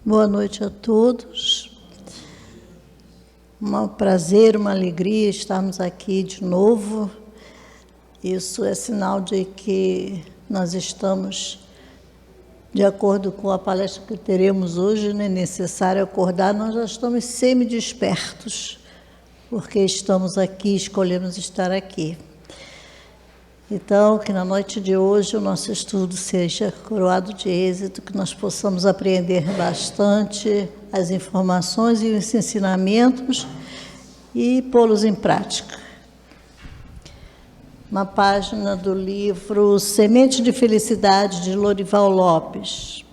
Boa noite a todos. Um prazer, uma alegria estarmos aqui de novo. Isso é sinal de que nós estamos, de acordo com a palestra que teremos hoje, não é necessário acordar, nós já estamos semi-despertos, porque estamos aqui, escolhemos estar aqui. Então, que na noite de hoje o nosso estudo seja coroado de êxito, que nós possamos apreender bastante as informações e os ensinamentos e pô-los em prática. Uma página do livro Semente de Felicidade, de Lorival Lopes.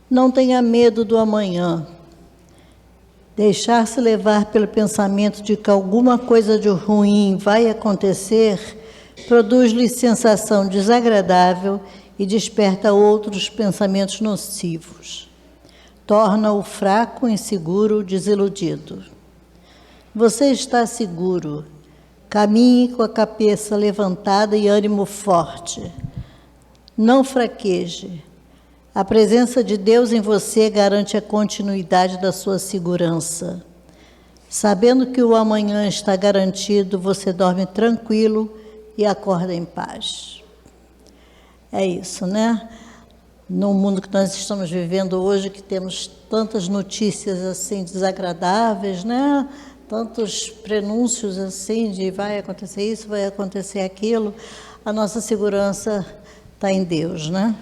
Não tenha medo do amanhã. Deixar-se levar pelo pensamento de que alguma coisa de ruim vai acontecer produz-lhe sensação desagradável e desperta outros pensamentos nocivos. Torna-o fraco, inseguro, desiludido. Você está seguro. Caminhe com a cabeça levantada e ânimo forte. Não fraqueje. A presença de Deus em você garante a continuidade da sua segurança. Sabendo que o amanhã está garantido, você dorme tranquilo e acorda em paz. É isso, né? No mundo que nós estamos vivendo hoje, que temos tantas notícias assim desagradáveis, né? Tantos prenúncios assim de vai acontecer isso, vai acontecer aquilo, a nossa segurança está em Deus, né?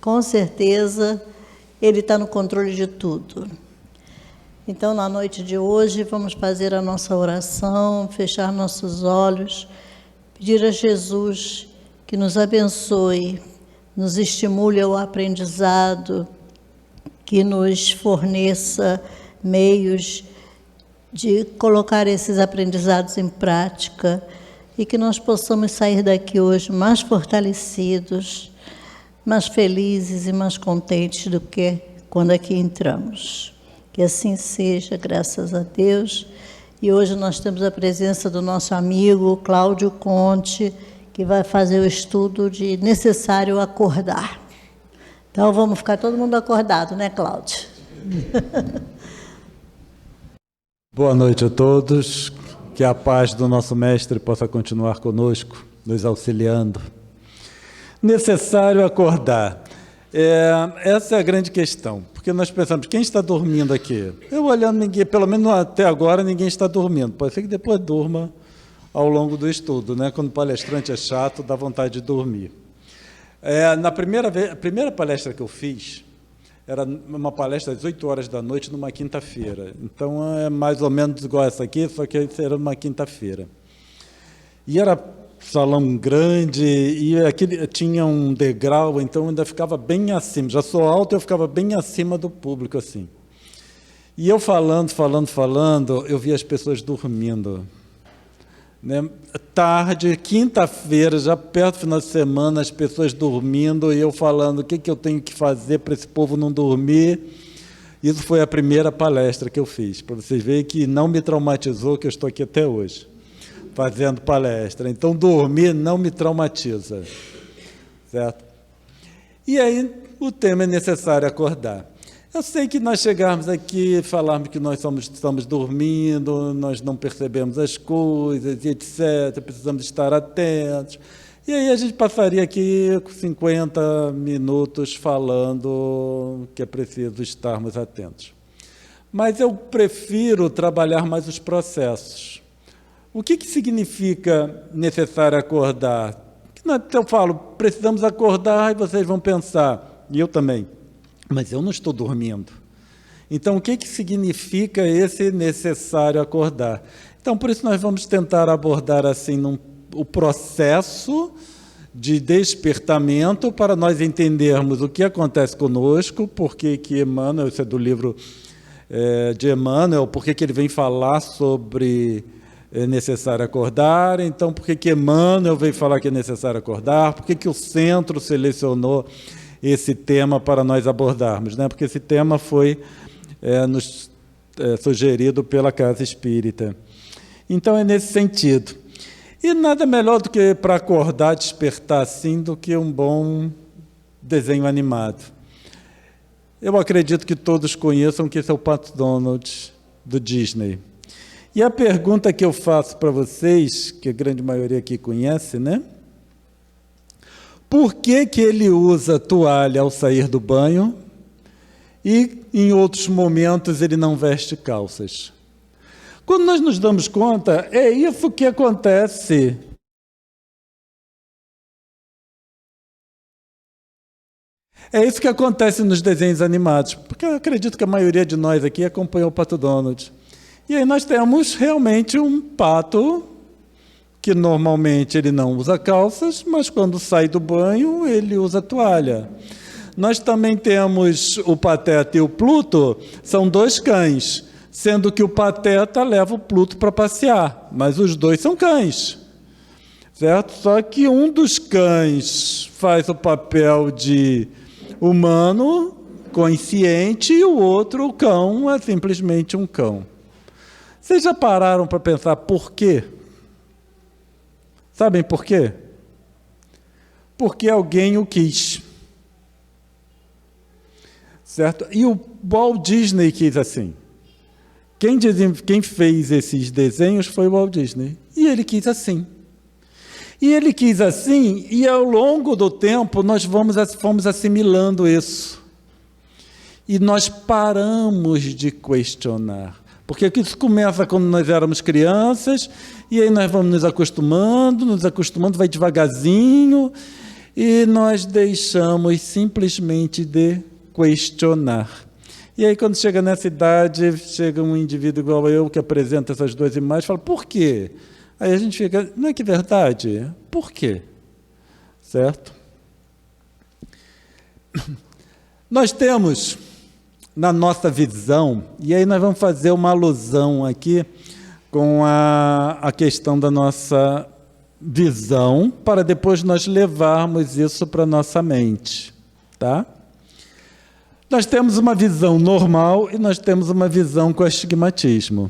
Com certeza, Ele está no controle de tudo. Então, na noite de hoje, vamos fazer a nossa oração, fechar nossos olhos, pedir a Jesus que nos abençoe, nos estimule ao aprendizado, que nos forneça meios de colocar esses aprendizados em prática e que nós possamos sair daqui hoje mais fortalecidos, mais felizes e mais contentes do que quando aqui entramos. Que assim seja, graças a Deus. E hoje nós temos a presença do nosso amigo Cláudio Conte, que vai fazer o estudo de necessário acordar. Então vamos ficar todo mundo acordado, né, Cláudio? Boa noite a todos. Que a paz do nosso mestre possa continuar conosco, nos auxiliando. Necessário acordar. Essa é a grande questão, porque nós pensamos, quem está dormindo aqui? Eu olhando, ninguém, pelo menos até agora, ninguém está dormindo. Pode ser que depois durma ao longo do estudo, né? Quando o palestrante é chato, dá vontade de dormir. A primeira palestra que eu fiz, era uma palestra às 8 horas da noite, numa quinta-feira. Então, é mais ou menos igual essa aqui, só que era numa quinta-feira. E era salão grande, e aqui tinha um degrau, então ainda ficava bem acima. Já sou alto, eu ficava bem acima do público, assim. E eu falando, eu vi as pessoas dormindo. Né? Tarde, quinta-feira, já perto do final de semana, as pessoas dormindo, e eu falando o que eu tenho que fazer para esse povo não dormir. Isso foi a primeira palestra que eu fiz, para vocês verem que não me traumatizou, que eu estou aqui até hoje, fazendo palestra. Então, dormir não me traumatiza, certo? E aí, o tema é necessário acordar. Eu sei que nós chegarmos aqui, falarmos que nós estamos dormindo, nós não percebemos as coisas, etc., precisamos estar atentos. E aí a gente passaria aqui 50 minutos falando que é preciso estarmos atentos. Mas eu prefiro trabalhar mais os processos. O que significa necessário acordar? Eu falo, precisamos acordar, e vocês vão pensar, e eu também, mas eu não estou dormindo. Então, o que significa esse necessário acordar? Então, por isso nós vamos tentar abordar assim o processo de despertamento para nós entendermos o que acontece conosco, porque que Emmanuel, isso é do livro de Emmanuel, porque que ele vem falar sobre é necessário acordar. Então, por que Emmanuel veio falar que é necessário acordar? Por que o centro selecionou esse tema para nós abordarmos? Né? Porque esse tema foi nos sugerido pela Casa Espírita. Então, é nesse sentido. E nada melhor do que para acordar, despertar assim, do que um bom desenho animado. eu acredito que todos conheçam que esse é o Pato Donald do Disney. E a pergunta que eu faço para vocês, que a grande maioria aqui conhece, né? Por que que ele usa toalha ao sair do banho e, em outros momentos, ele não veste calças? Quando nós nos damos conta, é isso que acontece. É isso que acontece nos desenhos animados, porque eu acredito que a maioria de nós aqui acompanhou o Pato Donald. E aí nós temos realmente um pato que normalmente ele não usa calças, mas quando sai do banho ele usa toalha. Nós também temos o Pateta e o Pluto, são dois cães, sendo que o Pateta leva o Pluto para passear, mas os dois são cães, certo? Só que um dos cães faz o papel de humano, consciente, e o outro, o cão, é simplesmente um cão. Vocês já pararam para pensar por quê? Sabem por quê? Porque alguém o quis. Certo? E o Walt Disney quis assim. Quem fez esses desenhos foi o Walt Disney. E ele quis assim. E ele quis assim, e ao longo do tempo nós fomos assimilando isso. E nós paramos de questionar. Porque isso começa quando nós éramos crianças, e aí nós vamos nos acostumando, vai devagarzinho, e nós deixamos simplesmente de questionar. E aí quando chega nessa idade, chega um indivíduo igual eu, que apresenta essas duas imagens, fala, por quê? Aí a gente fica, não é que é verdade? Por quê? Certo? Nós temos, na nossa visão, e aí nós vamos fazer uma alusão aqui com a questão da nossa visão, para depois nós levarmos isso para a nossa mente. Tá? Nós temos uma visão normal e nós temos uma visão com astigmatismo.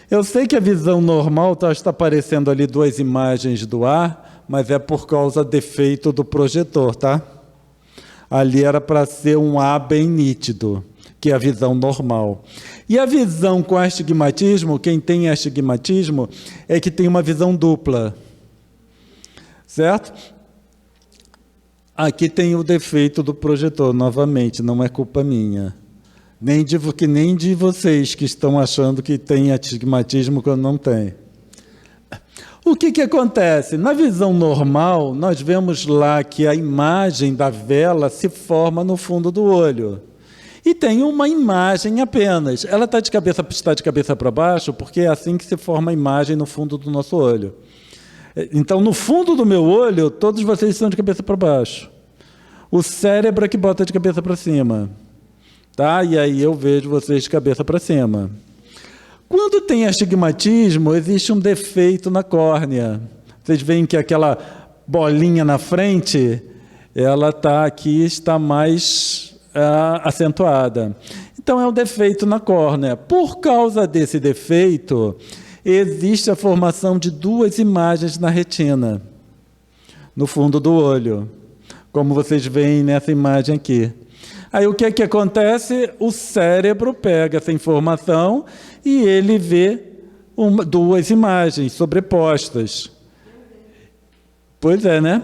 Eu sei que a visão normal está aparecendo ali duas imagens do ar, mas é por causa do defeito do projetor, tá? Ali era para ser um A bem nítido, que é a visão normal. E a visão com astigmatismo, quem tem astigmatismo, é que tem uma visão dupla, certo? Aqui tem o defeito do projetor, novamente, não é culpa minha. Nem de vocês que estão achando que tem astigmatismo quando não tem. O que acontece? Na visão normal, nós vemos lá que a imagem da vela se forma no fundo do olho. E tem uma imagem apenas. Ela está de cabeça para baixo, porque é assim que se forma a imagem no fundo do nosso olho. Então, no fundo do meu olho, todos vocês estão de cabeça para baixo. O cérebro é que bota de cabeça para cima. Tá? E aí eu vejo vocês de cabeça para cima. Quando tem astigmatismo, existe um defeito na córnea. Vocês veem que aquela bolinha na frente, ela está mais acentuada. Então é um defeito na córnea. Por causa desse defeito, existe a formação de duas imagens na retina, no fundo do olho, como vocês veem nessa imagem aqui. Aí o que acontece? O cérebro pega essa informação e ele vê duas imagens sobrepostas. Pois é, né?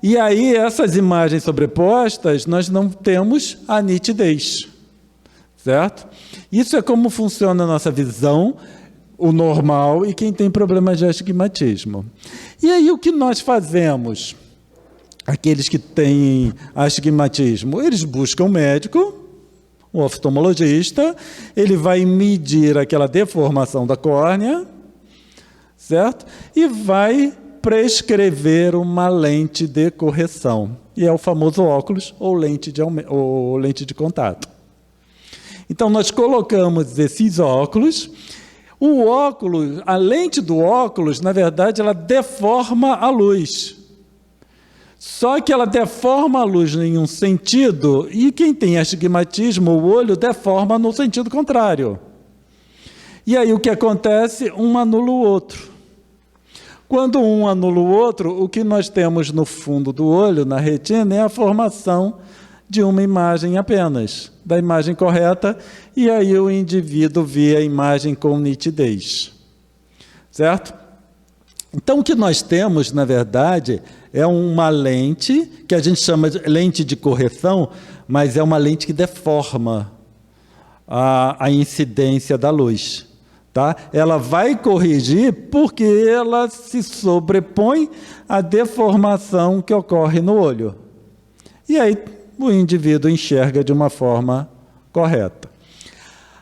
E aí essas imagens sobrepostas, nós não temos a nitidez, certo? Isso é como funciona a nossa visão, o normal, e quem tem problemas de astigmatismo. E aí o que nós fazemos? Aqueles que têm astigmatismo, eles buscam um médico, um oftalmologista, ele vai medir aquela deformação da córnea, certo? E vai prescrever uma lente de correção. E é o famoso óculos ou lente de contato. Então, nós colocamos esses óculos. O óculos, a lente do óculos, na verdade, ela deforma a luz. Só que ela deforma a luz em um sentido, e quem tem astigmatismo, o olho deforma no sentido contrário. E aí o que acontece? Um anula o outro. Quando um anula o outro, o que nós temos no fundo do olho, na retina, é a formação de uma imagem apenas, da imagem correta, e aí o indivíduo vê a imagem com nitidez. Certo? Então, o que nós temos, na verdade, é uma lente, que a gente chama de lente de correção, mas é uma lente que deforma a incidência da luz. Tá? Ela vai corrigir porque ela se sobrepõe à deformação que ocorre no olho. E aí o indivíduo enxerga de uma forma correta.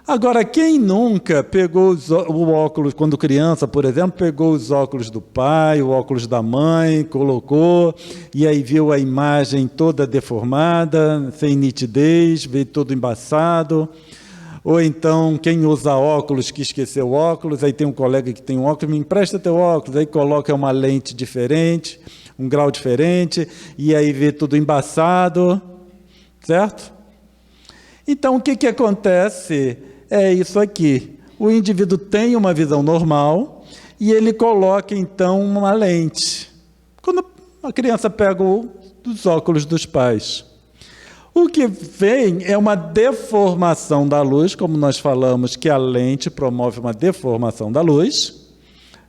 Agora, quem nunca pegou o óculos, quando criança, por exemplo, pegou os óculos do pai, o óculos da mãe, colocou, e aí viu a imagem toda deformada, sem nitidez, veio todo embaçado. Ou então, quem usa óculos, que esqueceu o óculos, aí tem um colega que tem um óculos, me empresta teu óculos, aí coloca uma lente diferente, um grau diferente, e aí vê tudo embaçado, certo? Então, o que acontece é isso aqui. O indivíduo tem uma visão normal e ele coloca, então, uma lente. Quando a criança pega os óculos dos pais, o que vem é uma deformação da luz, como nós falamos que a lente promove uma deformação da luz,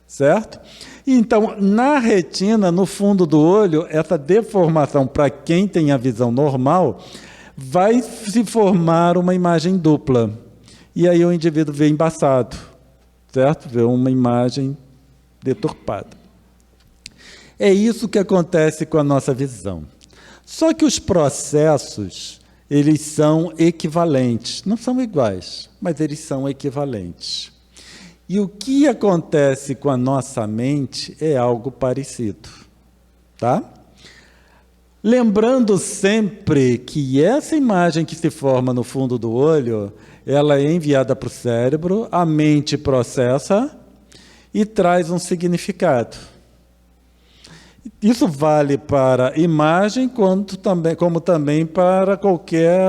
certo? Então, na retina, no fundo do olho, essa deformação, para quem tem a visão normal, vai se formar uma imagem dupla. E aí o indivíduo vê embaçado, certo? Vê uma imagem deturpada. É isso que acontece com a nossa visão. Só que os processos, eles são equivalentes. Não são iguais, mas eles são equivalentes. E o que acontece com a nossa mente é algo parecido, tá? Lembrando sempre que essa imagem que se forma no fundo do olho, ela é enviada para o cérebro, a mente processa e traz um significado. Isso vale para a imagem, como também para qualquer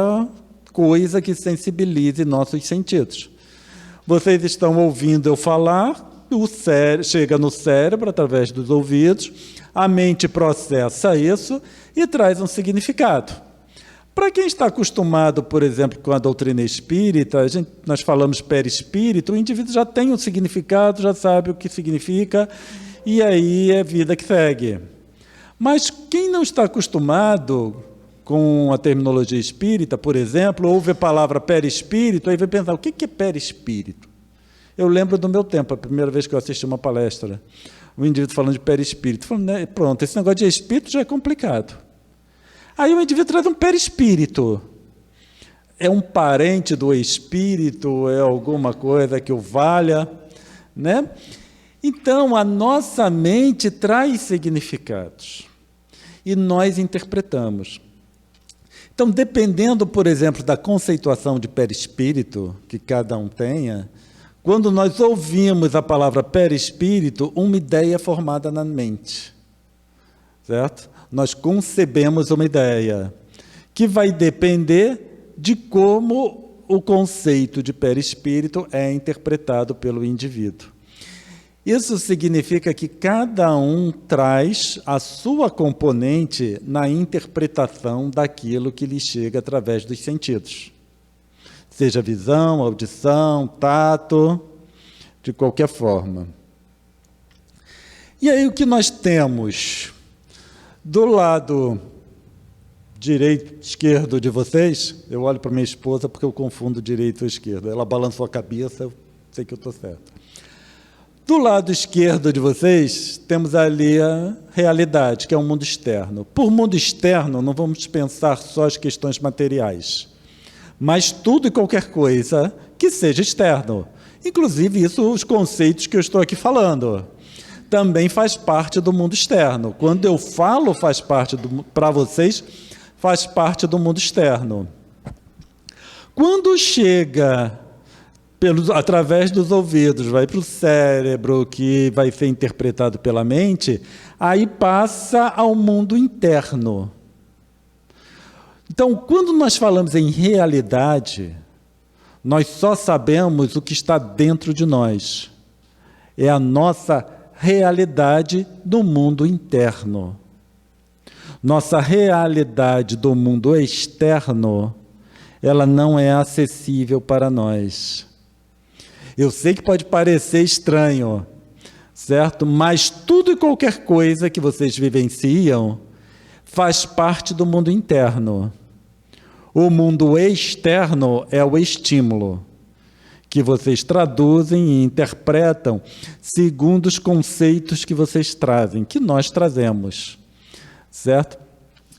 coisa que sensibilize nossos sentidos. Vocês estão ouvindo eu falar, chega no cérebro através dos ouvidos, a mente processa isso e traz um significado. Para quem está acostumado, por exemplo, com a doutrina espírita, nós falamos perispírito, o indivíduo já tem um significado, já sabe o que significa, e aí é vida que segue. Mas quem não está acostumado com a terminologia espírita, por exemplo, ouve a palavra perispírito, aí vai pensar, o que é perispírito? Eu lembro do meu tempo, a primeira vez que eu assisti uma palestra, o indivíduo falando de perispírito, falando, né, pronto, esse negócio de espírito já é complicado. Aí o indivíduo traz um perispírito. É um parente do espírito, é alguma coisa que o valha, né? Então, a nossa mente traz significados e nós interpretamos. Então, dependendo, por exemplo, da conceituação de perispírito que cada um tenha, quando nós ouvimos a palavra perispírito, uma ideia é formada na mente, certo? Nós concebemos uma ideia que vai depender de como o conceito de perispírito é interpretado pelo indivíduo. Isso significa que cada um traz a sua componente na interpretação daquilo que lhe chega através dos sentidos. Seja visão, audição, tato, de qualquer forma. E aí o que nós temos? Do lado direito, esquerdo de vocês, eu olho para minha esposa porque eu confundo direito ou esquerdo. Ela balançou a cabeça, eu sei que eu estou certo. Do lado esquerdo de vocês, temos ali a realidade, que é o mundo externo. Por mundo externo, não vamos pensar só as questões materiais, mas tudo e qualquer coisa que seja externo. Inclusive, isso, os conceitos que eu estou aqui falando, também faz parte do mundo externo. Quando eu falo faz parte para vocês, faz parte do mundo externo. Quando chega através dos ouvidos, vai para o cérebro, que vai ser interpretado pela mente, aí passa ao mundo interno. Então, quando nós falamos em realidade, nós só sabemos o que está dentro de nós. É a nossa realidade do mundo interno. Nossa realidade do mundo externo, ela não é acessível para nós. Eu sei que pode parecer estranho, certo? Mas tudo e qualquer coisa que vocês vivenciam faz parte do mundo interno. O mundo externo é o estímulo que vocês traduzem e interpretam segundo os conceitos que vocês trazem, que nós trazemos, certo?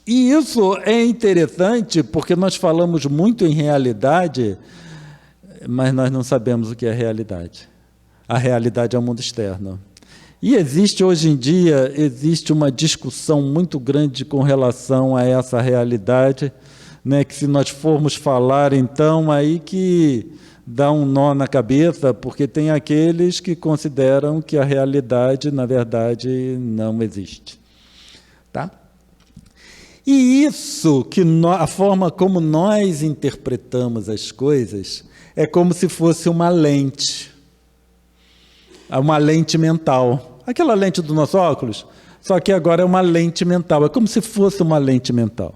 E isso é interessante porque nós falamos muito em realidade, mas nós não sabemos o que é realidade. A realidade é o mundo externo. E existe, hoje em dia, existe uma discussão muito grande com relação a essa realidade, né, que se nós formos falar, então, aí que dá um nó na cabeça, porque tem aqueles que consideram que a realidade, na verdade, não existe. Tá? E isso, a forma como nós interpretamos as coisas, é como se fosse uma lente mental. Aquela lente do nosso óculos, só que agora é uma lente mental, é como se fosse uma lente mental.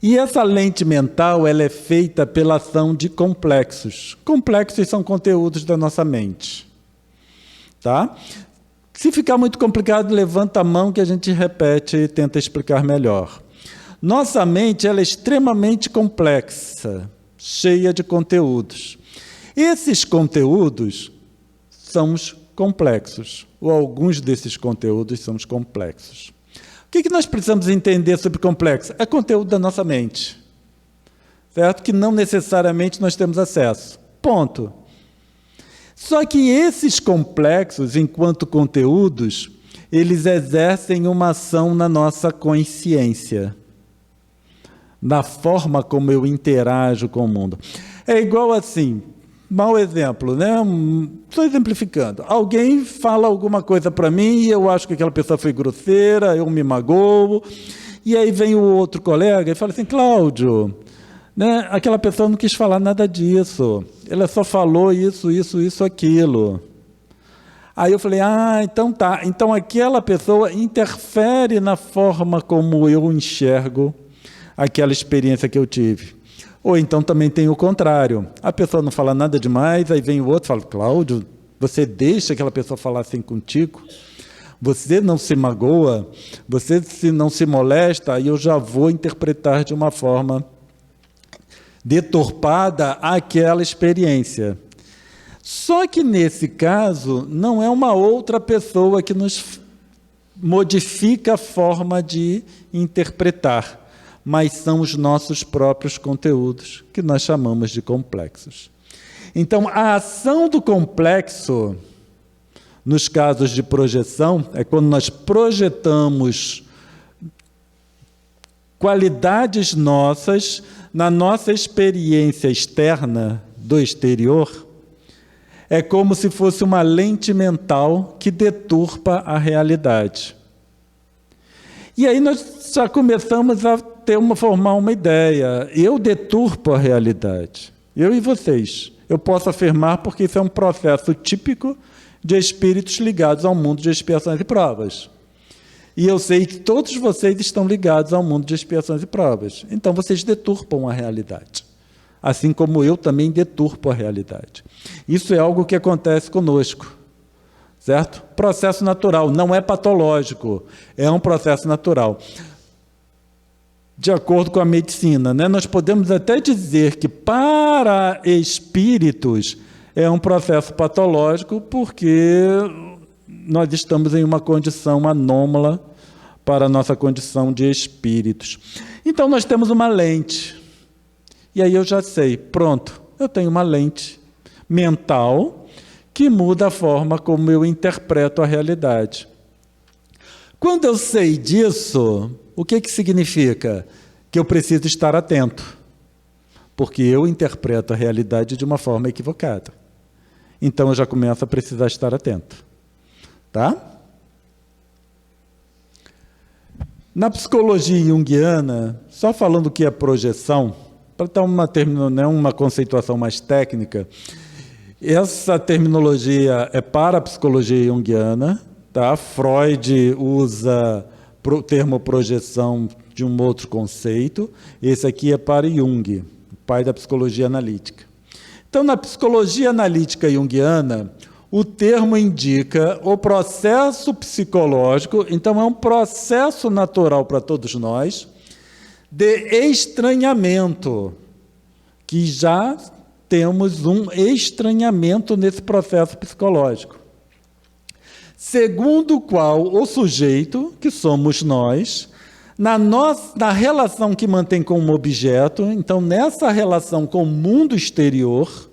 E essa lente mental, ela é feita pela ação de complexos. Complexos são conteúdos da nossa mente. Tá? Se ficar muito complicado, levanta a mão que a gente repete e tenta explicar melhor. Nossa mente, ela é extremamente complexa, cheia de conteúdos. Esses conteúdos são os complexos, ou alguns desses conteúdos são os complexos. O que nós precisamos entender sobre complexo? É conteúdo da nossa mente, certo? Que não necessariamente nós temos acesso. Ponto. Só que esses complexos, enquanto conteúdos, eles exercem uma ação na nossa consciência, na forma como eu interajo com o mundo. É igual assim, mau exemplo, né? Estou exemplificando. Alguém fala alguma coisa para mim e eu acho que aquela pessoa foi grosseira, eu me magoo, e aí vem o outro colega e fala assim, Cláudio, né? Aquela pessoa não quis falar nada disso, ela só falou isso, aquilo. Aí eu falei, então tá, então aquela pessoa interfere na forma como eu enxergo aquela experiência que eu tive. Ou então também tem o contrário. A pessoa não fala nada demais, aí vem o outro e fala, Cláudio, você deixa aquela pessoa falar assim contigo? Você não se magoa? Você não se molesta? Aí eu já vou interpretar de uma forma deturpada aquela experiência. Só que nesse caso, não é uma outra pessoa que nos modifica a forma de interpretar, mas são os nossos próprios conteúdos, que nós chamamos de complexos. Então, a ação do complexo, nos casos de projeção, é quando nós projetamos qualidades nossas na nossa experiência externa do exterior, é como se fosse uma lente mental que deturpa a realidade. E aí nós já começamos a formar uma ideia. Eu deturpo a realidade. Eu e vocês. Eu posso afirmar porque isso é um processo típico de espíritos ligados ao mundo de expiações e provas. E eu sei que todos vocês estão ligados ao mundo de expiações e provas. Então vocês deturpam a realidade. Assim como eu também deturpo a realidade. Isso é algo que acontece conosco. Certo? Processo natural, não é patológico, é um processo natural. De acordo com a medicina, né? Nós podemos até dizer que para espíritos é um processo patológico porque nós estamos em uma condição anômala para a nossa condição de espíritos. Então nós temos uma lente, e aí eu já sei, pronto, eu tenho uma lente mental que muda a forma como eu interpreto a realidade. Quando eu sei disso, o que significa? Que eu preciso estar atento, porque eu interpreto a realidade de uma forma equivocada. Então eu já começo a precisar estar atento. Tá? Na psicologia junguiana, só falando o que é projeção, para dar uma conceituação mais técnica, essa terminologia é para a psicologia junguiana, tá? Freud usa termo projeção de um outro conceito. Esse aqui é para Jung, pai da psicologia analítica. Então, na psicologia analítica junguiana, o termo indica o processo psicológico, então é um processo natural para todos nós, de estranhamento, que já temos um estranhamento nesse processo psicológico, segundo o qual o sujeito, que somos nós, na relação que mantém com um objeto, então nessa relação com o mundo exterior,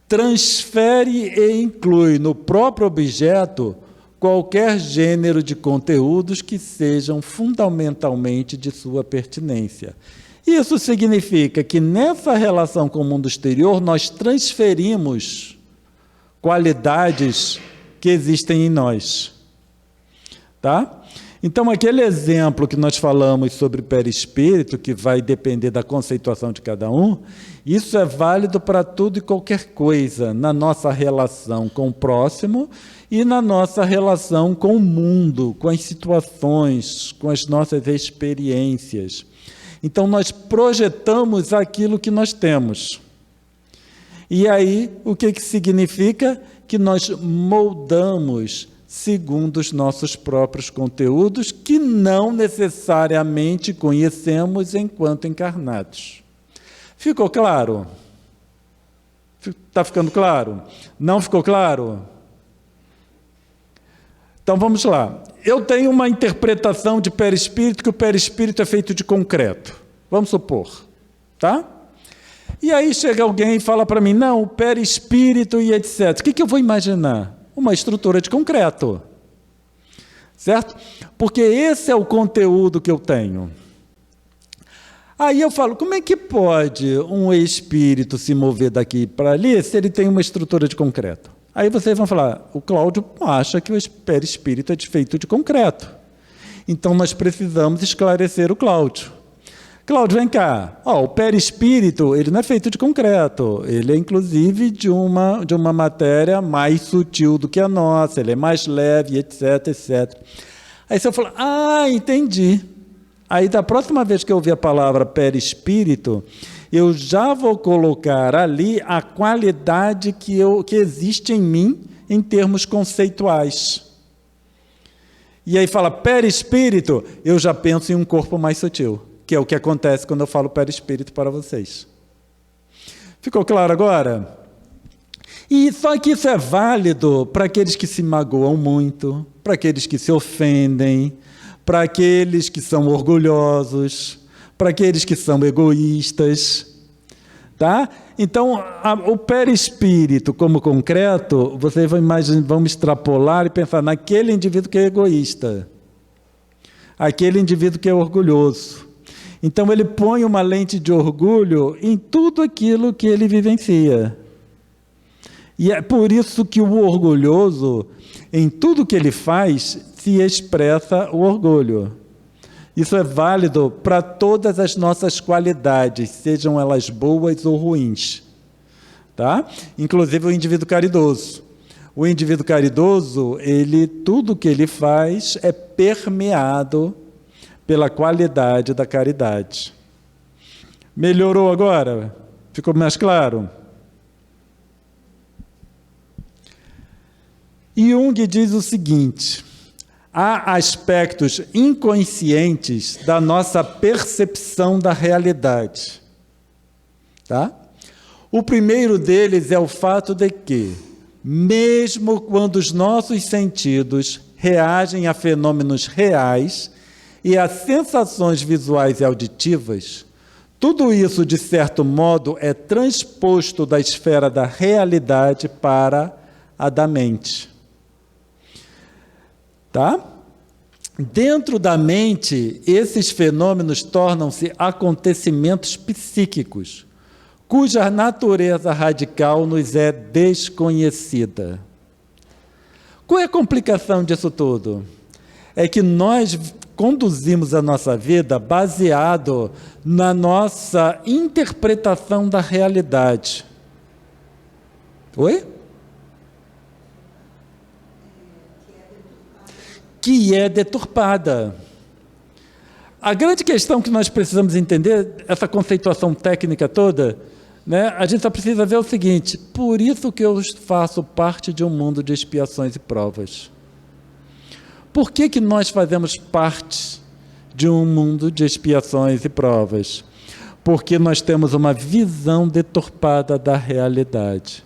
transfere e inclui no próprio objeto qualquer gênero de conteúdos que sejam fundamentalmente de sua pertinência. Isso significa que nessa relação com o mundo exterior nós transferimos qualidades que existem em nós. Tá? Então, aquele exemplo que nós falamos sobre perispírito, que vai depender da conceituação de cada um, isso é válido para tudo e qualquer coisa, na nossa relação com o próximo e na nossa relação com o mundo, com as situações, com as nossas experiências. Então, nós projetamos aquilo que nós temos. E aí, o que significa? Que nós moldamos segundo os nossos próprios conteúdos, que não necessariamente conhecemos enquanto encarnados. Ficou claro? Está ficando claro? Não ficou claro? Então vamos lá. Eu tenho uma interpretação de perispírito, que o perispírito é feito de concreto. Vamos supor, tá? E aí chega alguém e fala para mim, não, o perispírito e etc. O que eu vou imaginar? Uma estrutura de concreto, certo? Porque esse é o conteúdo que eu tenho. Aí eu falo, como é que pode um espírito se mover daqui para ali se ele tem uma estrutura de concreto? Aí vocês vão falar, o Cláudio acha que o perispírito é feito de concreto. Então nós precisamos esclarecer o Cláudio. Cláudio, vem cá. O perispírito, ele não é feito de concreto. Ele é, inclusive, de uma matéria mais sutil do que a nossa. Ele é mais leve, etc, etc. Aí você fala, entendi. Aí, da próxima vez que eu ouvir a palavra perispírito, eu já vou colocar ali a qualidade que existe em mim em termos conceituais. E aí fala perispírito, eu já penso em um corpo mais sutil, que é o que acontece quando eu falo perispírito para vocês. Ficou claro agora? E só que isso é válido para aqueles que se magoam muito, para aqueles que se ofendem, para aqueles que são orgulhosos, para aqueles que são egoístas. Tá? Então, o perispírito como concreto, vocês vão extrapolar e pensar naquele indivíduo que é egoísta, aquele indivíduo que é orgulhoso. Então, ele põe uma lente de orgulho em tudo aquilo que ele vivencia. E é por isso que o orgulhoso, em tudo que ele faz, se expressa o orgulho. Isso é válido para todas as nossas qualidades, sejam elas boas ou ruins. Tá? Inclusive o indivíduo caridoso. O indivíduo caridoso, tudo que ele faz é permeado pela qualidade da caridade. Melhorou agora? Ficou mais claro? Jung diz o seguinte: há aspectos inconscientes da nossa percepção da realidade. Tá? O primeiro deles é o fato de que, mesmo quando os nossos sentidos reagem a fenômenos reais e a sensações visuais e auditivas, tudo isso, de certo modo, é transposto da esfera da realidade para a da mente. Tá? Dentro da mente, esses fenômenos tornam-se acontecimentos psíquicos, cuja natureza radical nos é desconhecida. Qual é a complicação disso tudo? É que nós conduzimos a nossa vida baseado na nossa interpretação da realidade. Oi? que é deturpada. A grande questão que nós precisamos entender, essa conceituação técnica toda, né, a gente só precisa ver o seguinte: por isso que eu faço parte de um mundo de expiações e provas. Por que nós fazemos parte de um mundo de expiações e provas? Porque nós temos uma visão deturpada da realidade.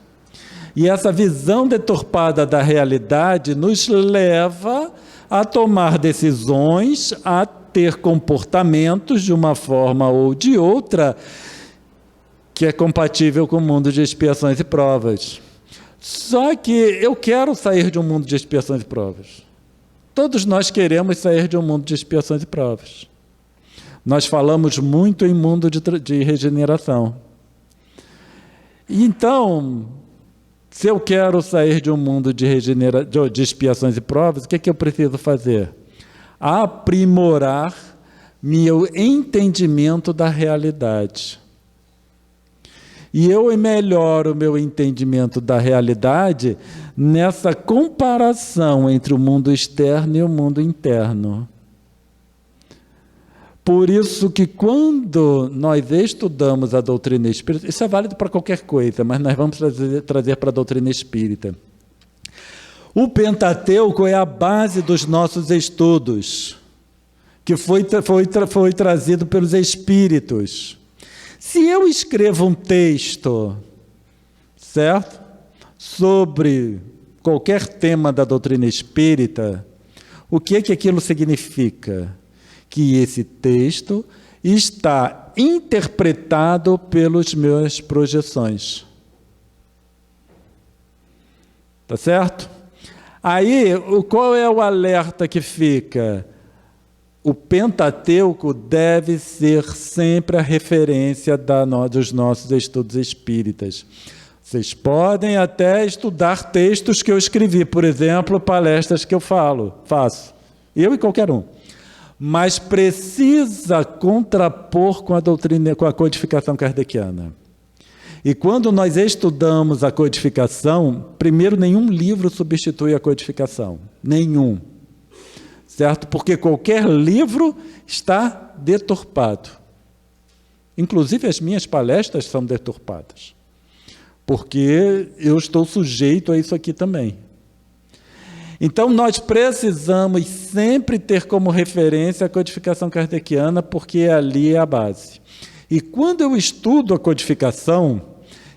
E essa visão deturpada da realidade nos leva a tomar decisões, a ter comportamentos de uma forma ou de outra que é compatível com o mundo de expiações e provas. Só que eu quero sair de um mundo de expiações e provas. Todos nós queremos sair de um mundo de expiações e provas. Nós falamos muito em mundo de regeneração. Então, se eu quero sair de um mundo de expiações e provas, o que eu preciso fazer? Aprimorar meu entendimento da realidade. E eu melhoro o meu entendimento da realidade nessa comparação entre o mundo externo e o mundo interno. Por isso que quando nós estudamos a doutrina espírita, isso é válido para qualquer coisa, mas nós vamos trazer para a doutrina espírita. O Pentateuco é a base dos nossos estudos, que foi trazido pelos espíritos. Se eu escrevo um texto, certo? Sobre qualquer tema da doutrina espírita, o que aquilo significa? Que esse texto está interpretado pelas minhas projeções. Tá certo? Aí, qual é o alerta que fica? O Pentateuco deve ser sempre a referência dos nossos estudos espíritas. Vocês podem até estudar textos que eu escrevi, por exemplo, palestras que eu faço. Eu e qualquer um. Mas precisa contrapor com a doutrina, com a codificação kardeciana. E quando nós estudamos a codificação, primeiro, nenhum livro substitui a codificação. Nenhum. Certo? Porque qualquer livro está deturpado. Inclusive, as minhas palestras são deturpadas. Porque eu estou sujeito a isso aqui também. Então, nós precisamos sempre ter como referência a codificação kardeciana, porque ali é a base. E quando eu estudo a codificação,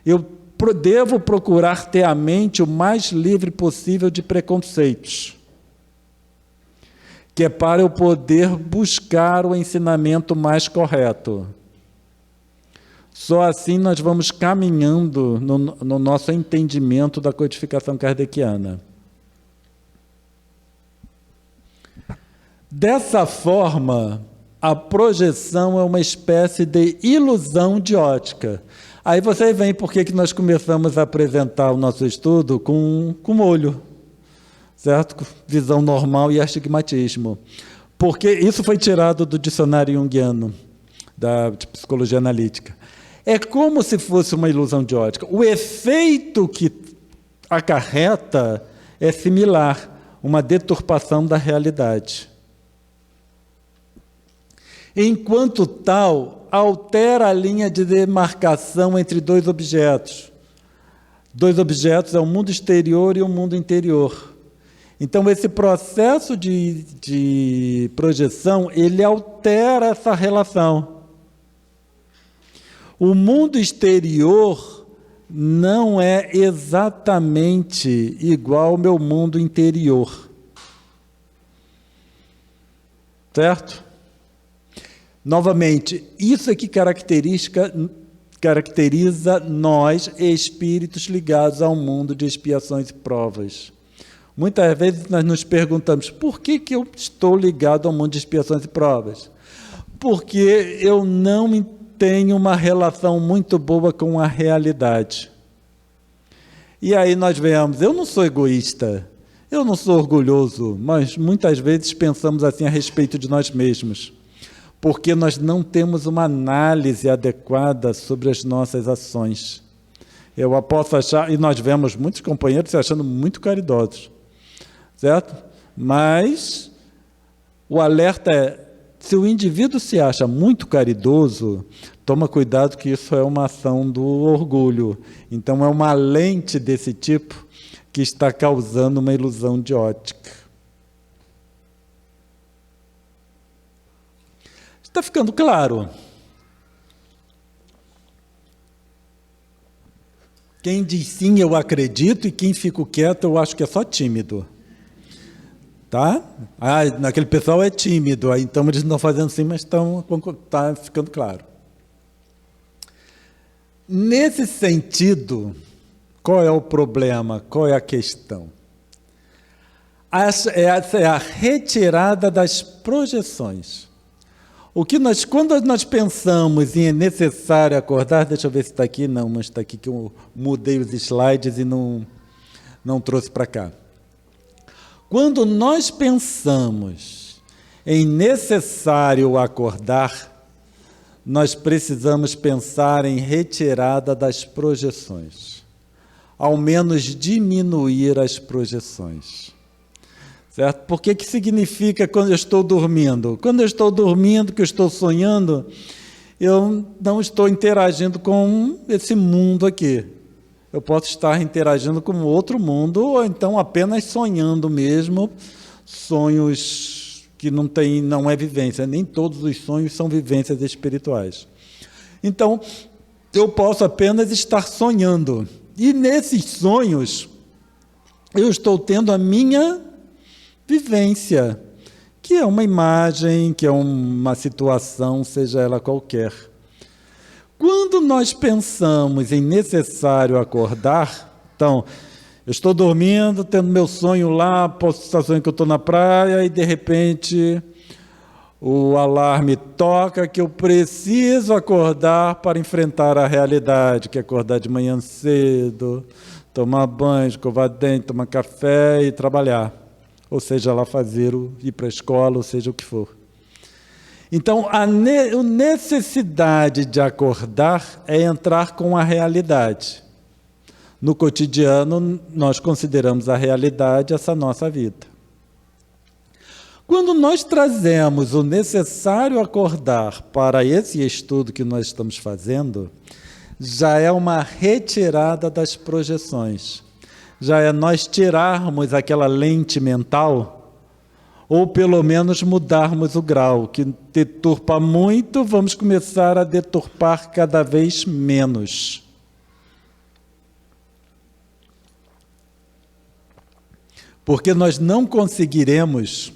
eu devo procurar ter a mente o mais livre possível de preconceitos, que é para eu poder buscar o ensinamento mais correto. Só assim nós vamos caminhando no nosso entendimento da codificação kardeciana. Dessa forma, a projeção é uma espécie de ilusão de ótica. Aí vocês veem por que nós começamos a apresentar o nosso estudo com olho, certo? Visão normal e astigmatismo. Porque isso foi tirado do dicionário junguiano, de psicologia analítica. É como se fosse uma ilusão de ótica. O efeito que acarreta é similar, uma deturpação da realidade. Enquanto tal, altera a linha de demarcação entre dois objetos. Dois objetos é o mundo exterior e o mundo interior. Então, esse processo de projeção, ele altera essa relação. O mundo exterior não é exatamente igual ao meu mundo interior. Certo? Novamente, isso é que caracteriza nós, espíritos ligados ao mundo de expiações e provas. Muitas vezes nós nos perguntamos, por que eu estou ligado ao mundo de expiações e provas? Porque eu não tenho uma relação muito boa com a realidade. E aí nós vemos, eu não sou egoísta, eu não sou orgulhoso, mas muitas vezes pensamos assim a respeito de nós mesmos, porque nós não temos uma análise adequada sobre as nossas ações. Eu posso achar, e nós vemos muitos companheiros se achando muito caridosos, certo? Mas o alerta é, se o indivíduo se acha muito caridoso, toma cuidado que isso é uma ação do orgulho. Então é uma lente desse tipo que está causando uma ilusão de ótica. Está ficando claro? Quem diz sim, eu acredito, e quem fica quieto, eu acho que é só tímido. Tá? Naquele pessoal é tímido, aí, então eles não estão fazendo sim, mas está ficando claro. Nesse sentido, qual é o problema? Qual é a questão? Essa é a retirada das projeções. Quando nós pensamos em é necessário acordar, deixa eu ver se está aqui, não está aqui, que eu mudei os slides e não trouxe para cá. Quando nós pensamos em necessário acordar, nós precisamos pensar em retirada das projeções, ao menos diminuir as projeções. Certo? Por que significa quando eu estou dormindo? Quando eu estou dormindo, que eu estou sonhando, eu não estou interagindo com esse mundo aqui. Eu posso estar interagindo com outro mundo, ou então apenas sonhando mesmo, sonhos que não é vivência. Nem todos os sonhos são vivências espirituais. Então, eu posso apenas estar sonhando. E nesses sonhos, eu estou tendo a minha vivência, que é uma imagem, que é uma situação, seja ela qualquer. Quando nós pensamos em necessário acordar, então, eu estou dormindo, tendo meu sonho lá, posso estar sonhando que eu estou na praia, e de repente o alarme toca que eu preciso acordar para enfrentar a realidade, que é acordar de manhã cedo, tomar banho, escovar dente, tomar café e trabalhar. Ou seja, lá ir para a escola, ou seja o que for. Então, a necessidade de acordar é entrar com a realidade. No cotidiano, nós consideramos a realidade essa nossa vida. Quando nós trazemos o necessário acordar para esse estudo que nós estamos fazendo, já é uma retirada das projeções. Já é nós tirarmos aquela lente mental, ou pelo menos mudarmos o grau, que deturpa muito, vamos começar a deturpar cada vez menos. Porque nós não conseguiremos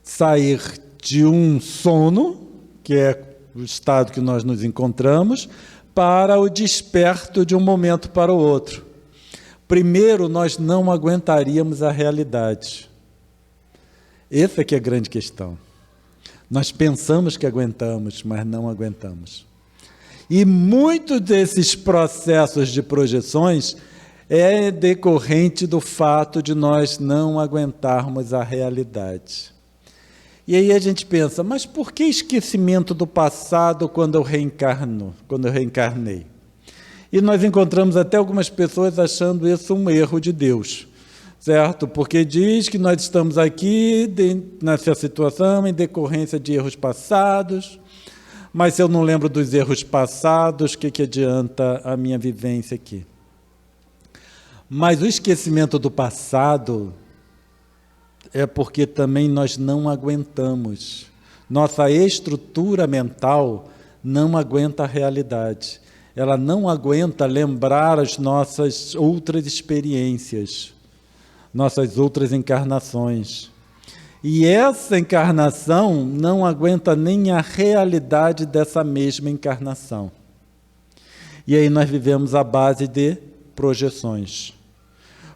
sair de um sono, que é o estado que nós nos encontramos, para o desperto de um momento para o outro. Primeiro, nós não aguentaríamos a realidade. Essa que é a grande questão. Nós pensamos que aguentamos, mas não aguentamos. E muitos desses processos de projeções é decorrente do fato de nós não aguentarmos a realidade. E aí a gente pensa, mas por que esquecimento do passado quando eu reencarnei? E nós encontramos até algumas pessoas achando isso um erro de Deus, certo? Porque diz que nós estamos aqui nessa situação em decorrência de erros passados, mas se eu não lembro dos erros passados, o que adianta a minha vivência aqui? Mas o esquecimento do passado é porque também nós não aguentamos. Nossa estrutura mental não aguenta a realidade. Ela não aguenta lembrar as nossas outras experiências, nossas outras encarnações. E essa encarnação não aguenta nem a realidade dessa mesma encarnação. E aí nós vivemos à base de projeções.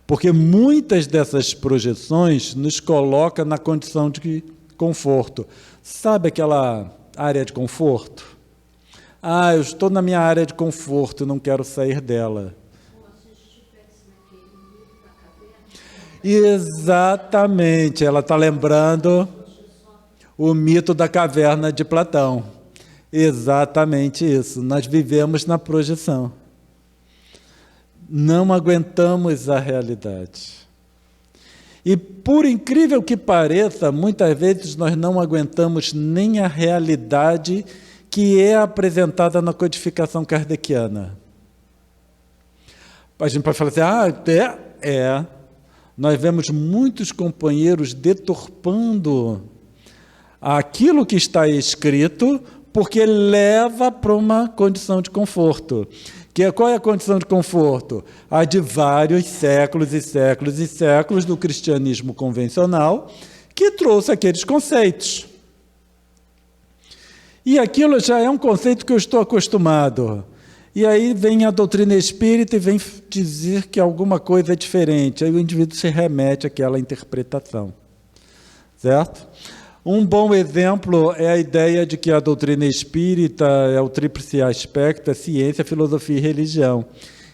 Porque muitas dessas projeções nos colocam na condição de conforto. Sabe aquela área de conforto? Eu estou na minha área de conforto e não quero sair dela. Exatamente, ela está lembrando o mito da caverna de Platão. Exatamente isso, nós vivemos na projeção. Não aguentamos a realidade. E, por incrível que pareça, muitas vezes nós não aguentamos nem a realidade que é apresentada na codificação kardeciana. A gente pode falar assim, nós vemos muitos companheiros deturpando aquilo que está escrito, porque leva para uma condição de conforto. Qual é a condição de conforto? A de vários séculos e séculos e séculos do cristianismo convencional, que trouxe aqueles conceitos. E aquilo já é um conceito que eu estou acostumado. E aí vem a doutrina espírita e vem dizer que alguma coisa é diferente. Aí o indivíduo se remete àquela interpretação. Certo? Um bom exemplo é a ideia de que a doutrina espírita é o tríplice aspecto, é ciência, filosofia e religião.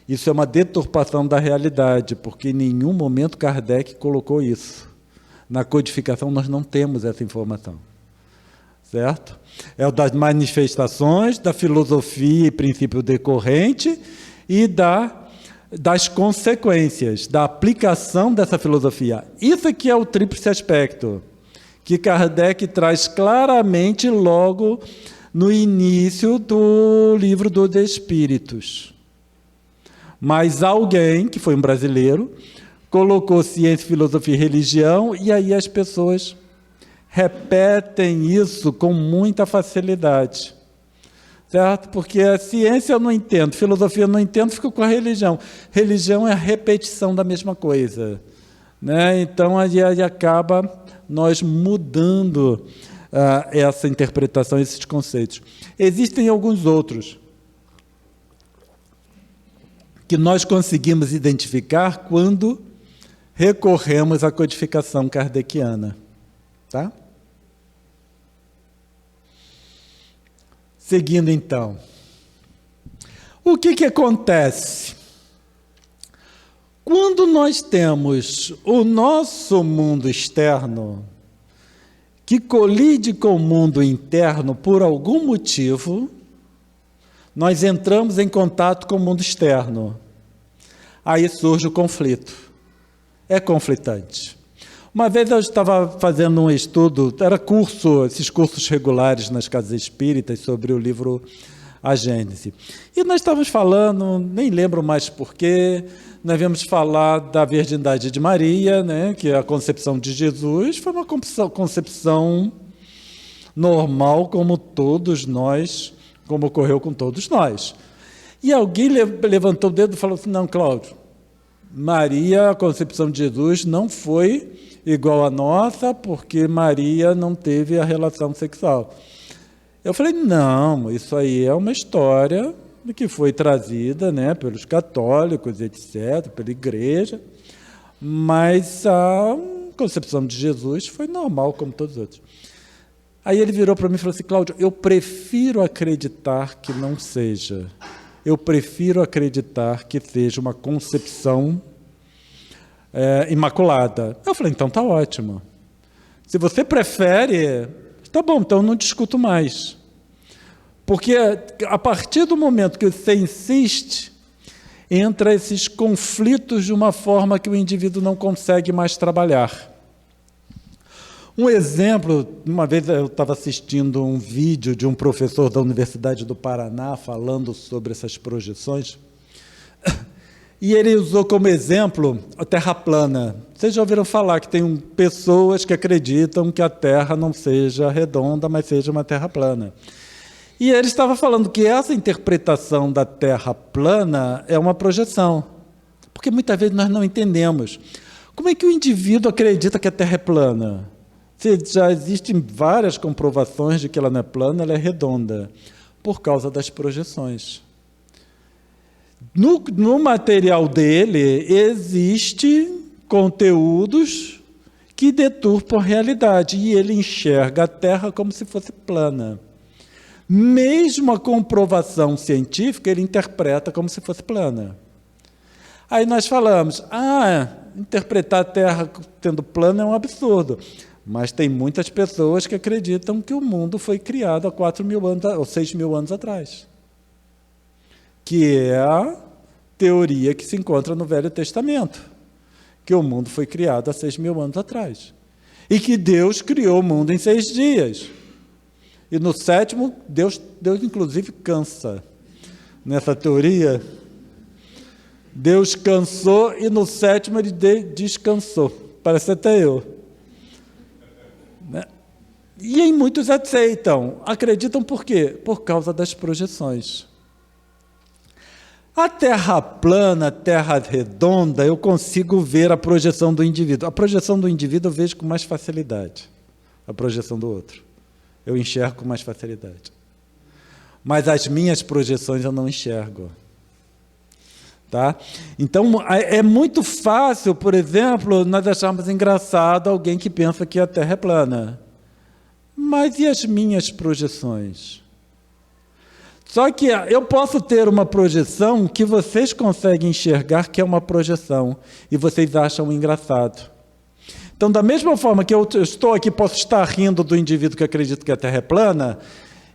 Isso é uma deturpação da realidade, porque em nenhum momento Kardec colocou isso. Na codificação nós não temos essa informação. Certo? É o das manifestações, da filosofia e princípio decorrente e das consequências, da aplicação dessa filosofia. Isso aqui é o tríplice aspecto, que Kardec traz claramente logo no início do Livro dos Espíritos. Mas alguém, que foi um brasileiro, colocou ciência, filosofia e religião, e aí as pessoas repetem isso com muita facilidade. Certo? Porque a ciência eu não entendo, filosofia eu não entendo, fico com a religião. Religião é a repetição da mesma coisa. Né? Então, aí acaba nós mudando essa interpretação, esses conceitos. Existem alguns outros que nós conseguimos identificar quando recorremos à codificação kardeciana. Tá? Seguindo, então. O que acontece? Quando nós temos o nosso mundo externo que colide com o mundo interno por algum motivo, nós entramos em contato com o mundo externo. Aí surge o conflito. É conflitante. Uma vez eu estava fazendo um estudo, era esses cursos regulares nas casas espíritas sobre o livro A Gênese. E nós estávamos falando, nem lembro mais porquê, nós viemos falar da virgindade de Maria, né, que é a concepção de Jesus, foi uma concepção normal como todos nós, como ocorreu com todos nós. E alguém levantou o dedo e falou assim, não, Cláudio, Maria, a concepção de Jesus não foi igual à nossa, porque Maria não teve a relação sexual. Eu falei, não, isso aí é uma história que foi trazida, né, pelos católicos, etc., pela igreja, mas a concepção de Jesus foi normal, como todos os outros. Aí ele virou para mim e falou assim, Cláudio, eu prefiro acreditar que não seja. Eu prefiro acreditar que seja uma concepção imaculada. Eu falei, então tá ótimo. Se você prefere, tá bom, então eu não discuto mais. Porque a partir do momento que você insiste, entra esses conflitos de uma forma que o indivíduo não consegue mais trabalhar. Um exemplo, uma vez eu estava assistindo um vídeo de um professor da Universidade do Paraná falando sobre essas projeções, e ele usou como exemplo a Terra plana. Vocês já ouviram falar que tem pessoas que acreditam que a Terra não seja redonda, mas seja uma Terra plana. E ele estava falando que essa interpretação da Terra plana é uma projeção, porque muitas vezes nós não entendemos. Como é que o indivíduo acredita que a Terra é plana? Se já existem várias comprovações de que ela não é plana, ela é redonda, por causa das projeções. No material dele, existem conteúdos que deturpam a realidade, e ele enxerga a Terra como se fosse plana. Mesmo a comprovação científica, ele interpreta como se fosse plana. Aí nós falamos, interpretar a Terra sendo plana é um absurdo. Mas tem muitas pessoas que acreditam que o mundo foi criado há 4.000 anos, ou 6.000 anos atrás. Que é a teoria que se encontra no Velho Testamento. que o mundo foi criado há 6.000 anos atrás. E que Deus criou o mundo em 6 dias. E no 7º, Deus inclusive cansa. Nessa teoria, Deus cansou e no 7º ele descansou. Parece até eu. Né? E em muitos acreditam por quê? Por causa das projeções. A Terra plana, a Terra redonda, eu consigo ver a projeção do indivíduo. A projeção do indivíduo eu vejo com mais facilidade. A projeção do outro. Eu enxergo com mais facilidade. Mas as minhas projeções eu não enxergo. Tá? Então, é muito fácil, por exemplo, nós acharmos engraçado alguém que pensa que a Terra é plana. Mas e as minhas projeções? Só que eu posso ter uma projeção que vocês conseguem enxergar que é uma projeção, e vocês acham engraçado. Então, da mesma forma que eu estou aqui, posso estar rindo do indivíduo que acredita que a Terra é plana,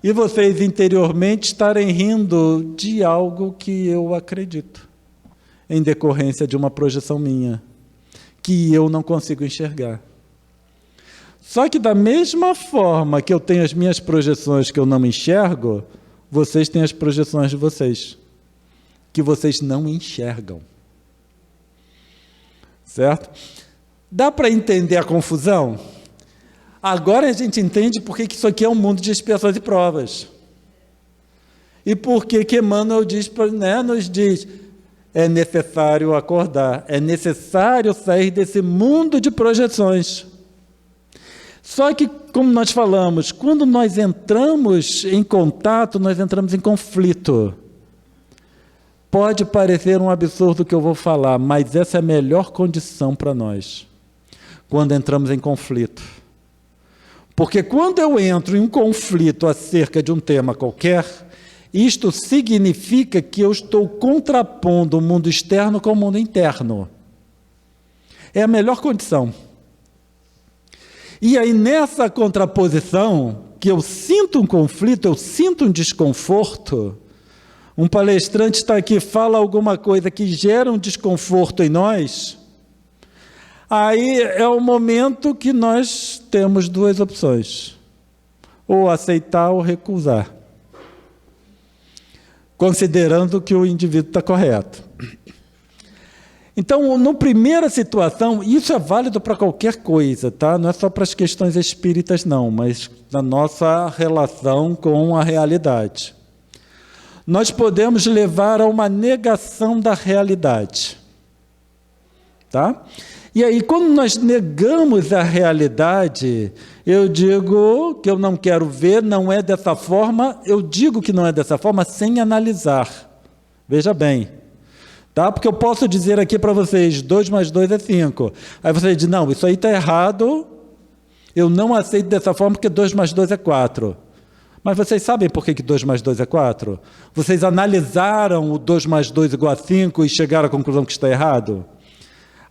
e vocês interiormente estarem rindo de algo que eu acredito, em decorrência de uma projeção minha, que eu não consigo enxergar. Só que da mesma forma que eu tenho as minhas projeções que eu não enxergo, vocês têm as projeções de vocês, que vocês não enxergam. Certo? Dá para entender a confusão? Agora a gente entende por que isso aqui é um mundo de expiações e provas. E por que Emmanuel nos diz, é necessário acordar, é necessário sair desse mundo de projeções. Só que, como nós falamos, quando nós entramos em contato, nós entramos em conflito. Pode parecer um absurdo o que eu vou falar, mas essa é a melhor condição para nós, quando entramos em conflito. Porque quando eu entro em um conflito acerca de um tema qualquer, isto significa que eu estou contrapondo o mundo externo com o mundo interno. É a melhor condição. E aí, nessa contraposição, que eu sinto um conflito, eu sinto um desconforto, um palestrante está aqui, fala alguma coisa que gera um desconforto em nós, aí é o momento que nós temos 2 opções, ou aceitar ou recusar, considerando que o indivíduo está correto. Então, na primeira situação, isso é válido para qualquer coisa, tá? Não é só para as questões espíritas, não, mas na nossa relação com a realidade. Nós podemos levar a uma negação da realidade. Tá? E aí, quando nós negamos a realidade, eu digo que eu não quero ver, não é dessa forma, eu digo que não é dessa forma sem analisar. Veja bem. Tá? Porque eu posso dizer aqui para vocês, 2 mais 2 é 5. Aí você diz, não, isso aí está errado, eu não aceito dessa forma porque 2 mais 2 é 4. Mas vocês sabem por que 2 mais 2 é 4? Vocês analisaram o 2 mais 2 igual a 5 e chegaram à conclusão que está errado?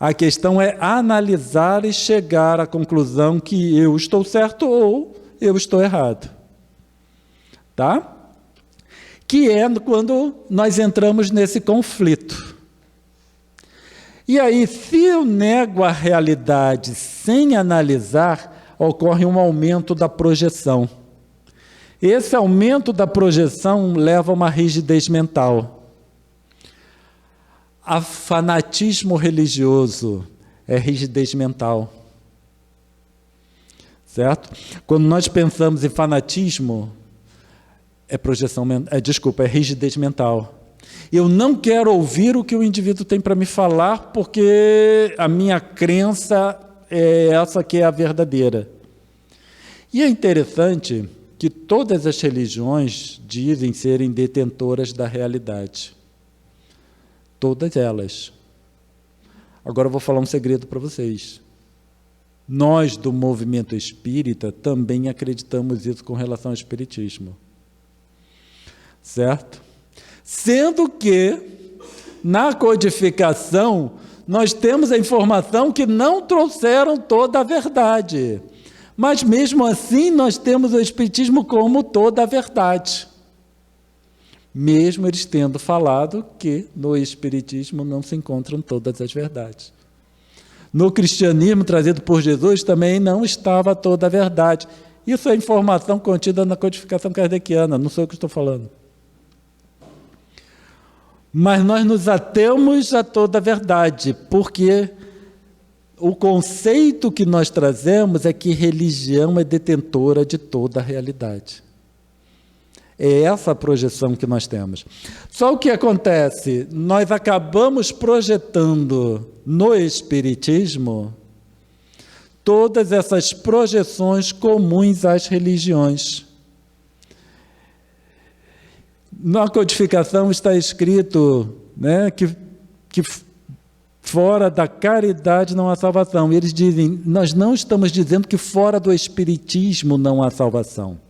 A questão é analisar e chegar à conclusão que eu estou certo ou eu estou errado. Tá? Que é quando nós entramos nesse conflito. E aí, se eu nego a realidade sem analisar, ocorre um aumento da projeção. Esse aumento da projeção leva a uma rigidez mental. A fanatismo religioso é rigidez mental. Certo? Quando nós pensamos em fanatismo, é rigidez mental. Eu não quero ouvir o que o indivíduo tem para me falar, porque a minha crença é essa que é a verdadeira. E é interessante que todas as religiões dizem serem detentoras da realidade. Todas elas. Agora eu vou falar um segredo para vocês. Nós, do movimento espírita, também acreditamos isso com relação ao espiritismo. Certo? Sendo que, na codificação, nós temos a informação que não trouxeram toda a verdade. Mas, mesmo assim, nós temos o Espiritismo como toda a verdade. Mesmo eles tendo falado que no Espiritismo não se encontram todas as verdades. No cristianismo trazido por Jesus também não estava toda a verdade. Isso é informação contida na codificação kardeciana, não sou eu que estou falando. Mas nós nos atemos a toda a verdade, porque o conceito que nós trazemos é que religião é detentora de toda a realidade. É essa a projeção que nós temos. Só o que acontece? Nós acabamos projetando no Espiritismo todas essas projeções comuns às religiões. Na codificação está escrito, né, que fora da caridade não há salvação. E eles dizem, nós não estamos dizendo que fora do Espiritismo não há salvação.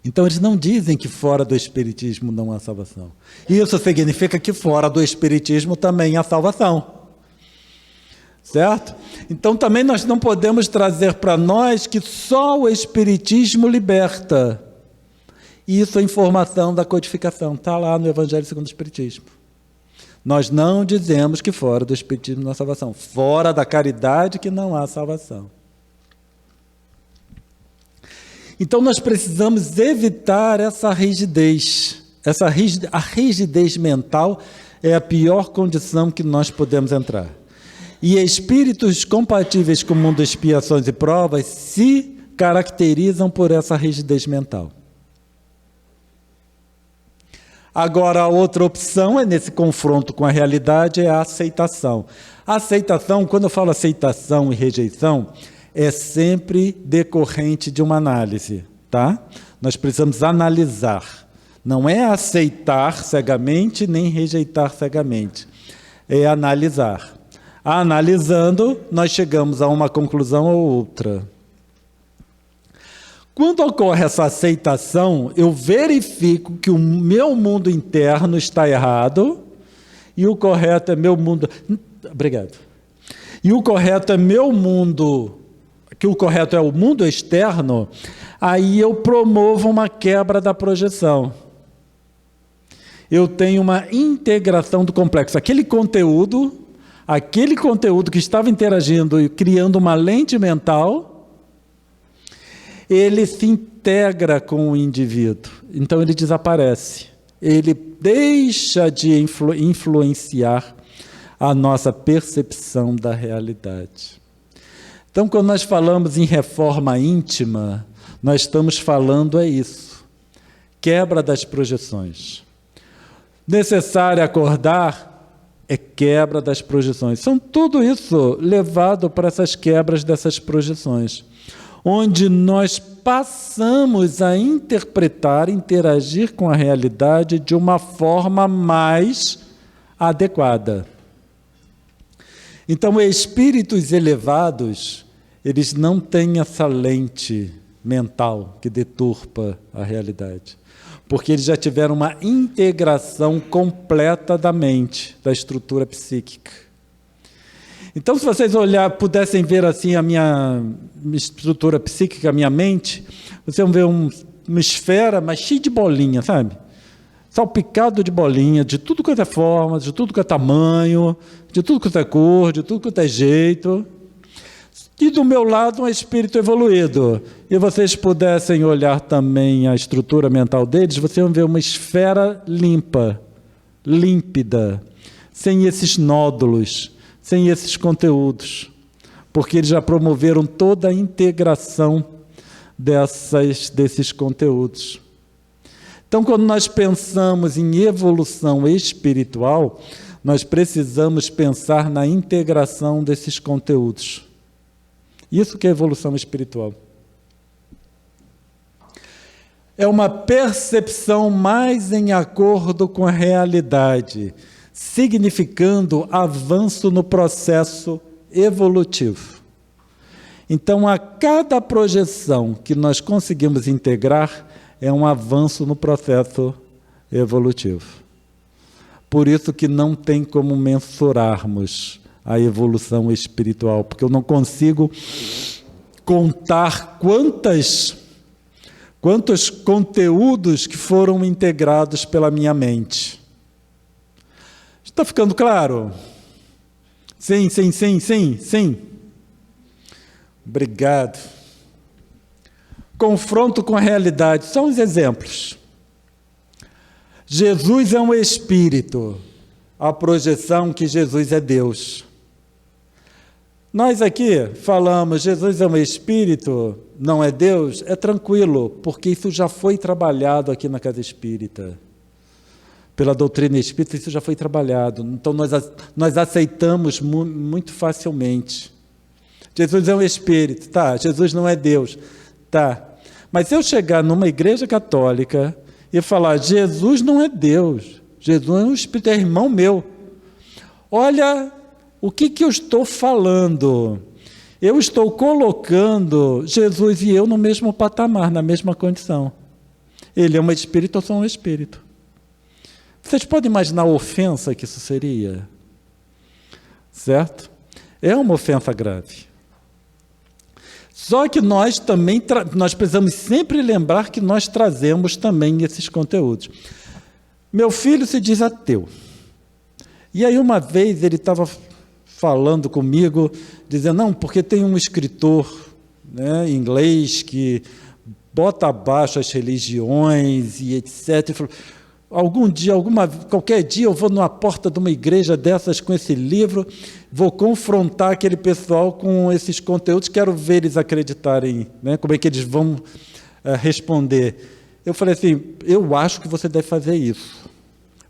Então, eles não dizem que fora do Espiritismo não há salvação. Isso significa que fora do Espiritismo também há salvação. Certo? Então, também nós não podemos trazer para nós que só o Espiritismo liberta. Isso é informação da codificação. Está lá no Evangelho segundo o Espiritismo. Nós não dizemos que fora do Espiritismo não há salvação. Fora da caridade que não há salvação. Então, nós precisamos evitar essa rigidez. A rigidez mental é a pior condição que nós podemos entrar. E espíritos compatíveis com o mundo de expiações e provas se caracterizam por essa rigidez mental. Agora, a outra opção é, nesse confronto com a realidade, é a aceitação. A aceitação, quando eu falo aceitação e rejeição, é sempre decorrente de uma análise, tá? Nós precisamos analisar. Não é aceitar cegamente, nem rejeitar cegamente. É analisar. Analisando, nós chegamos a uma conclusão ou outra. Quando ocorre essa aceitação, eu verifico que o meu mundo interno está errado e o correto é meu mundo... Obrigado. E o correto é meu mundo... que o correto é o mundo externo, aí eu promovo uma quebra da projeção. Eu tenho uma integração do complexo. Aquele conteúdo que estava interagindo e criando uma lente mental, ele se integra com o indivíduo. Então ele desaparece. Ele deixa de influenciar a nossa percepção da realidade. Então, quando nós falamos em reforma íntima, nós estamos falando isso. Quebra das projeções. Necessário acordar é quebra das projeções. São tudo isso levado para essas quebras dessas projeções, onde nós passamos a interpretar, interagir com a realidade de uma forma mais adequada. Então, espíritos elevados, eles não têm essa lente mental que deturpa a realidade, porque eles já tiveram uma integração completa da mente, da estrutura psíquica. Então, se vocês pudessem ver assim a minha estrutura psíquica, a minha mente, vocês vão ver uma esfera, mas cheia de bolinha, sabe? Salpicado de bolinha, de tudo quanto é forma, de tudo quanto é tamanho, de tudo quanto é cor, de tudo quanto é jeito. E do meu lado, um espírito evoluído. E vocês pudessem olhar também a estrutura mental deles, vocês vão ver uma esfera limpa, límpida, sem esses nódulos, sem esses conteúdos, porque eles já promoveram toda a integração desses conteúdos. Então, quando nós pensamos em evolução espiritual, nós precisamos pensar na integração desses conteúdos. Isso que é evolução espiritual. É uma percepção mais em acordo com a realidade, significando avanço no processo evolutivo. Então, a cada projeção que nós conseguimos integrar, é um avanço no processo evolutivo. Por isso que não tem como mensurarmos a evolução espiritual, porque eu não consigo contar quantos conteúdos que foram integrados pela minha mente. Está ficando claro? Sim, sim, sim, sim, sim. Obrigado. Confronto com a realidade. São os exemplos. Jesus é um espírito. A projeção que Jesus é Deus. Nós aqui falamos, Jesus é um espírito, não é Deus, é tranquilo, porque isso já foi trabalhado aqui na Casa Espírita. Pela doutrina espírita, isso já foi trabalhado. Então, nós aceitamos muito facilmente. Jesus é um espírito, tá, Jesus não é Deus, tá. Mas se eu chegar numa igreja católica e falar, Jesus não é Deus, Jesus é um espírito, é irmão meu. Olha o que eu estou falando. Eu estou colocando Jesus e eu no mesmo patamar, na mesma condição. Ele é um espírito, eu sou um espírito. Vocês podem imaginar a ofensa que isso seria? Certo? É uma ofensa grave. Só que nós também nós precisamos sempre lembrar que nós trazemos também esses conteúdos. Meu filho se diz ateu. E aí uma vez ele estava falando comigo, dizendo, não, porque tem um escritor, né, inglês que bota abaixo as religiões e etc. Ele falou, algum dia, qualquer dia eu vou numa porta de uma igreja dessas com esse livro, vou confrontar aquele pessoal com esses conteúdos, quero ver eles acreditarem, né, como é que eles vão responder. Eu falei assim, eu acho que você deve fazer isso,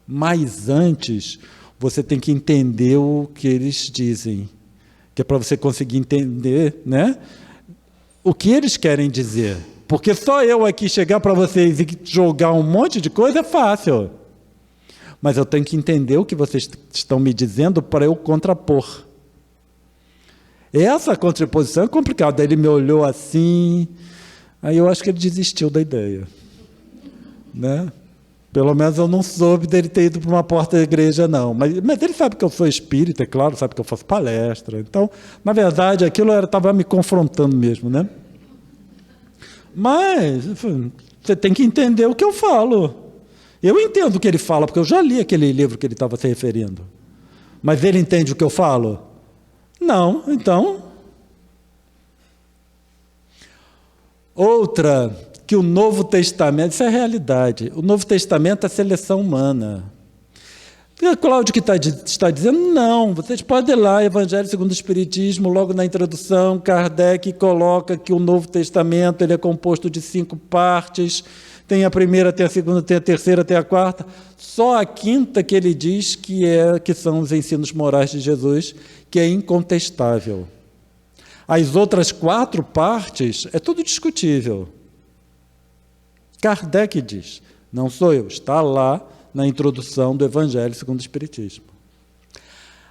mas antes você tem que entender o que eles dizem, que é para você conseguir entender, né, o que eles querem dizer. Porque só eu aqui chegar para vocês e jogar um monte de coisa é fácil. Mas eu tenho que entender o que vocês estão me dizendo para eu contrapor. Essa contraposição é complicada. Ele me olhou assim, aí eu acho que ele desistiu da ideia. Né? Pelo menos eu não soube dele ter ido para uma porta da igreja, não. Mas ele sabe que eu sou espírita, é claro, sabe que eu faço palestra. Então, na verdade, aquilo estava me confrontando mesmo, né? Mas você tem que entender o que eu falo. Eu entendo o que ele fala, porque eu já li aquele livro que ele estava se referindo. Mas ele entende o que eu falo? Não, então... Outra, que o Novo Testamento, isso é realidade, o Novo Testamento é seleção humana. E Cláudio que está dizendo, não, vocês podem ir lá, Evangelho segundo o Espiritismo, logo na introdução, Kardec coloca que o Novo Testamento ele é composto de 5 partes, tem a primeira, tem a segunda, tem a terceira, tem a quarta, só a quinta que ele diz que são os ensinos morais de Jesus, que é incontestável. As outras 4 partes é tudo discutível. Kardec diz, não sou eu, está lá, na introdução do Evangelho segundo o Espiritismo.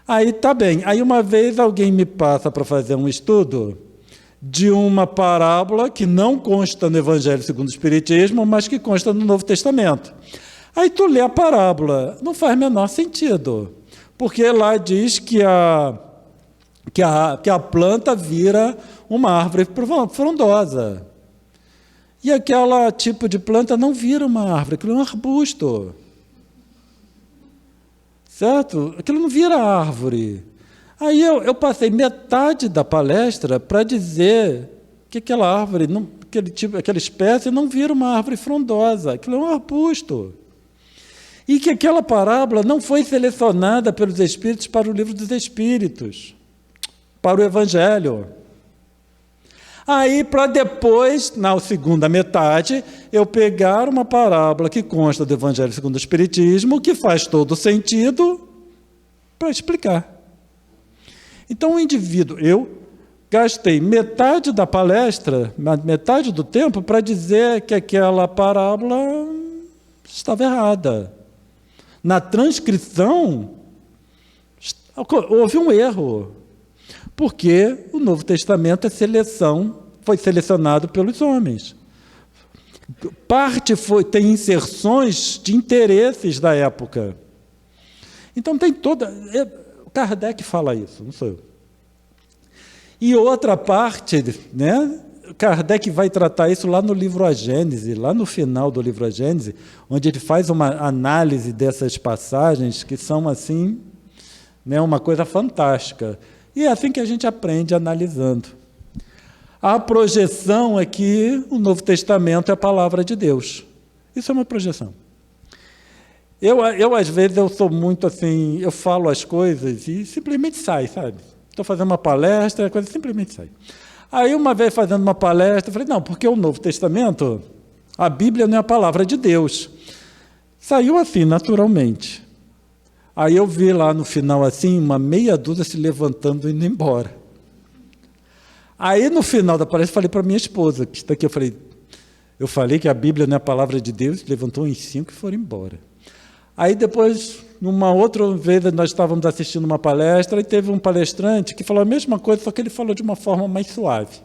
Aí tá bem, aí uma vez alguém me passa para fazer um estudo de uma parábola que não consta no Evangelho segundo o Espiritismo, mas que consta no Novo Testamento. Aí tu lê a parábola, não faz menor sentido, porque lá diz que a planta vira uma árvore frondosa. E aquele tipo de planta não vira uma árvore, aquilo é um arbusto. Certo? Aquilo não vira árvore. Aí eu passei metade da palestra para dizer que aquela árvore, aquela espécie não vira uma árvore frondosa, aquilo é um arbusto. E que aquela parábola não foi selecionada pelos Espíritos para o Livro dos Espíritos, para o Evangelho. Aí, para depois, na segunda metade, eu pegar uma parábola que consta do Evangelho segundo o Espiritismo, que faz todo sentido, para explicar. Então, o indivíduo, eu gastei metade da palestra, metade do tempo, para dizer que aquela parábola estava errada. Na transcrição, houve um erro. Porque o Novo Testamento foi selecionado pelos homens. Parte tem inserções de interesses da época. Então tem Kardec fala isso, não sou eu. E outra parte, né, Kardec vai tratar isso lá no livro A Gênese, lá no final do livro A Gênese, onde ele faz uma análise dessas passagens que são assim, né, uma coisa fantástica. E é assim que a gente aprende analisando. A projeção é que o Novo Testamento é a palavra de Deus. Isso é uma projeção. Eu às vezes, eu sou muito assim, eu falo as coisas e simplesmente sai, sabe? Estou fazendo uma palestra, a coisa simplesmente sai. Aí, uma vez fazendo uma palestra, eu falei, não, porque o Novo Testamento, a Bíblia não é a palavra de Deus. Saiu assim, naturalmente. Aí eu vi lá no final, assim, uma meia dúzia se levantando e indo embora. Aí, no final da palestra, eu falei para minha esposa, que está aqui, eu falei que a Bíblia não é a palavra de Deus, levantou uns 5 e foram embora. Aí depois, numa outra vez, nós estávamos assistindo uma palestra e teve um palestrante que falou a mesma coisa, só que ele falou de uma forma mais suave.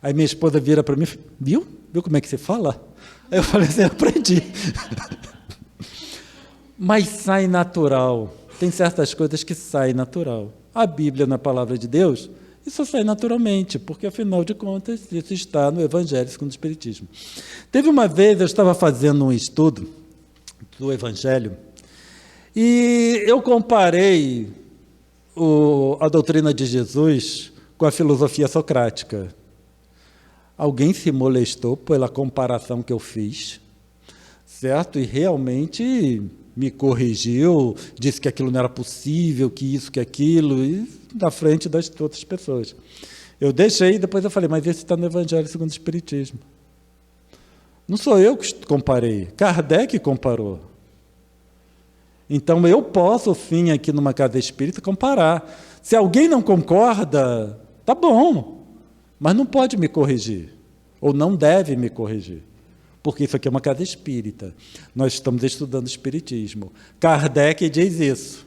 Aí minha esposa vira para mim, viu? Viu como é que você fala? Aí eu falei assim, aprendi. Mas sai natural. Tem certas coisas que saem natural. A Bíblia na palavra de Deus, isso sai naturalmente, porque, afinal de contas, isso está no Evangelho segundo o Espiritismo. Teve uma vez, eu estava fazendo um estudo do Evangelho, e eu comparei a doutrina de Jesus com a filosofia socrática. Alguém se molestou pela comparação que eu fiz, certo? E realmente me corrigiu, disse que aquilo não era possível, que isso, que aquilo, e na frente das outras pessoas. Eu deixei, depois eu falei, mas esse está no Evangelho segundo o Espiritismo. Não sou eu que comparei, Kardec comparou. Então, eu posso, sim, aqui numa casa espírita, comparar. Se alguém não concorda, tá bom, mas não pode me corrigir, ou não deve me corrigir, porque isso aqui é uma casa espírita. Nós estamos estudando Espiritismo. Kardec diz isso.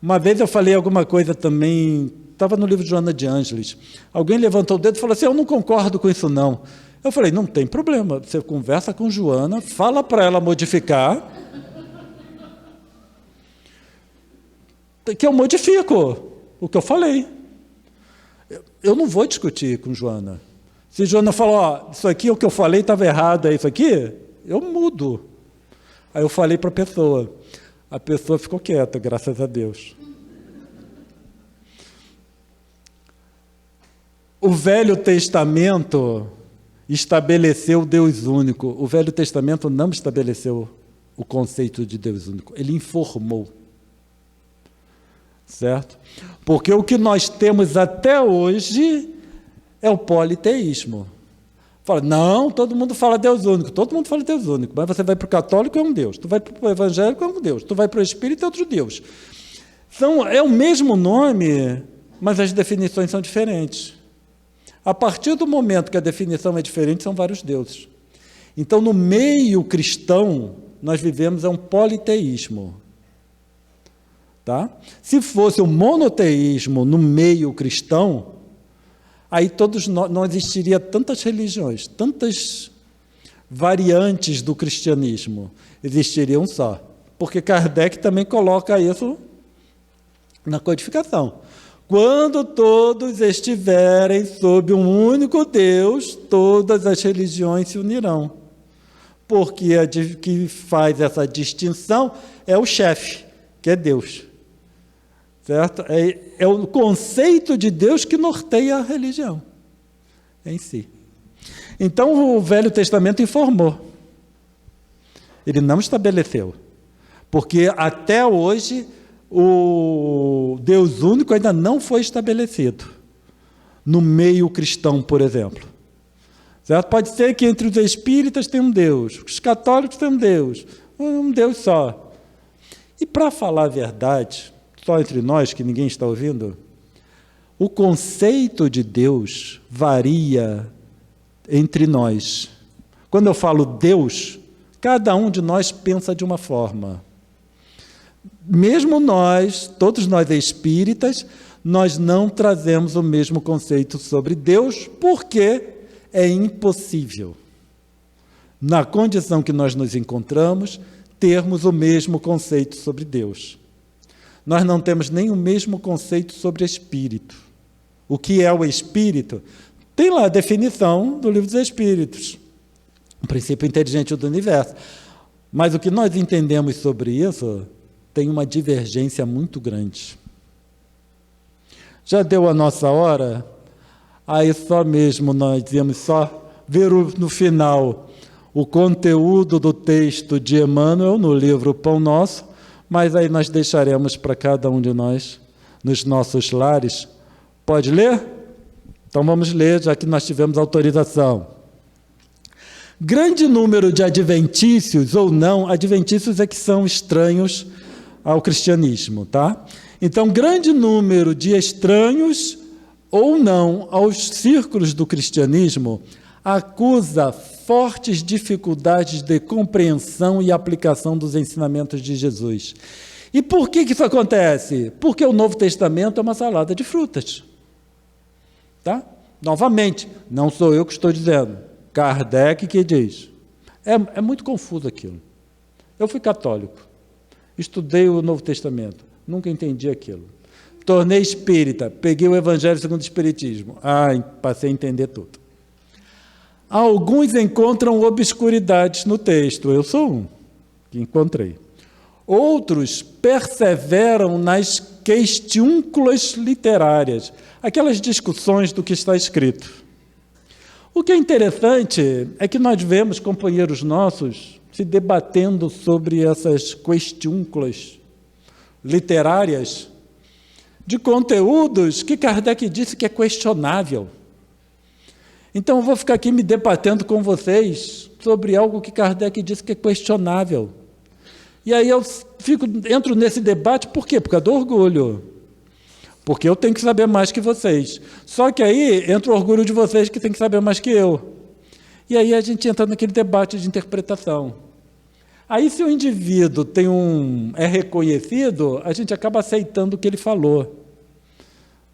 Uma vez eu falei alguma coisa também, estava no livro de Joana de Ângeles, alguém levantou o dedo e falou assim, eu não concordo com isso não. Eu falei, não tem problema, você conversa com Joana, fala para ela modificar, que eu modifico o que eu falei. Eu não vou discutir com Joana. Se Joana falar, isso aqui, o que eu falei estava errado, é isso aqui, eu mudo. Aí eu falei para a pessoa ficou quieta, graças a Deus. O Velho Testamento estabeleceu o Deus único. O Velho Testamento não estabeleceu o conceito de Deus único, ele informou. Certo? Porque o que nós temos até hoje é o politeísmo. Fala, não, todo mundo fala Deus único, todo mundo fala Deus único, mas você vai para o católico, é um Deus, tu vai para o evangélico, é um Deus, tu vai para o espírita, é outro Deus. É o mesmo nome, mas as definições são diferentes. A partir do momento que a definição é diferente, são vários deuses. Então, no meio cristão, nós vivemos um politeísmo. Tá? Se fosse o monoteísmo no meio cristão, aí não existiria tantas religiões, tantas variantes do cristianismo, existiria um só. Porque Kardec também coloca isso na codificação. Quando todos estiverem sob um único Deus, todas as religiões se unirão. Porque a que faz essa distinção é o chefe, que é Deus. Certo? É o conceito de Deus que norteia a religião em si. Então, o Velho Testamento informou. Ele não estabeleceu. Porque, até hoje, o Deus único ainda não foi estabelecido. No meio cristão, por exemplo. Certo? Pode ser que entre os espíritas tenha um Deus, os católicos tenham um Deus só. E, para falar a verdade, só entre nós, que ninguém está ouvindo, o conceito de Deus varia entre nós. Quando eu falo Deus, cada um de nós pensa de uma forma. Mesmo nós, todos nós espíritas, nós não trazemos o mesmo conceito sobre Deus, porque é impossível, na condição que nós nos encontramos, termos o mesmo conceito sobre Deus. Nós não temos nem o mesmo conceito sobre espírito. O que é o espírito? Tem lá a definição do Livro dos Espíritos, o princípio inteligente do universo. Mas o que nós entendemos sobre isso tem uma divergência muito grande. Já deu a nossa hora? Aí só mesmo nós íamos só ver no final o conteúdo do texto de Emmanuel no livro Pão Nosso, mas aí nós deixaremos para cada um de nós, nos nossos lares. Pode ler? Então vamos ler, já que nós tivemos autorização. Grande número de adventícios, ou não, adventícios é que são estranhos ao cristianismo, tá? Então, grande número de estranhos, ou não, aos círculos do cristianismo, acusa fortes dificuldades de compreensão e aplicação dos ensinamentos de Jesus. E por que isso acontece? Porque o Novo Testamento é uma salada de frutas. Tá? Novamente, não sou eu que estou dizendo, Kardec que diz. É muito confuso aquilo. Eu fui católico, estudei o Novo Testamento, nunca entendi aquilo. Tornei espírita, peguei o Evangelho segundo o Espiritismo. Passei a entender tudo. Alguns encontram obscuridades no texto, eu sou um que encontrei. Outros perseveram nas questiúnculas literárias, aquelas discussões do que está escrito. O que é interessante é que nós vemos companheiros nossos se debatendo sobre essas questiúnculas literárias de conteúdos que Kardec disse que é questionável. Então, eu vou ficar aqui me debatendo com vocês sobre algo que Kardec disse que é questionável. E aí eu entro nesse debate, por quê? Por causa do orgulho. Porque eu tenho que saber mais que vocês. Só que aí entra o orgulho de vocês que tem que saber mais que eu. E aí a gente entra naquele debate de interpretação. Aí, se o indivíduo é reconhecido, a gente acaba aceitando o que ele falou.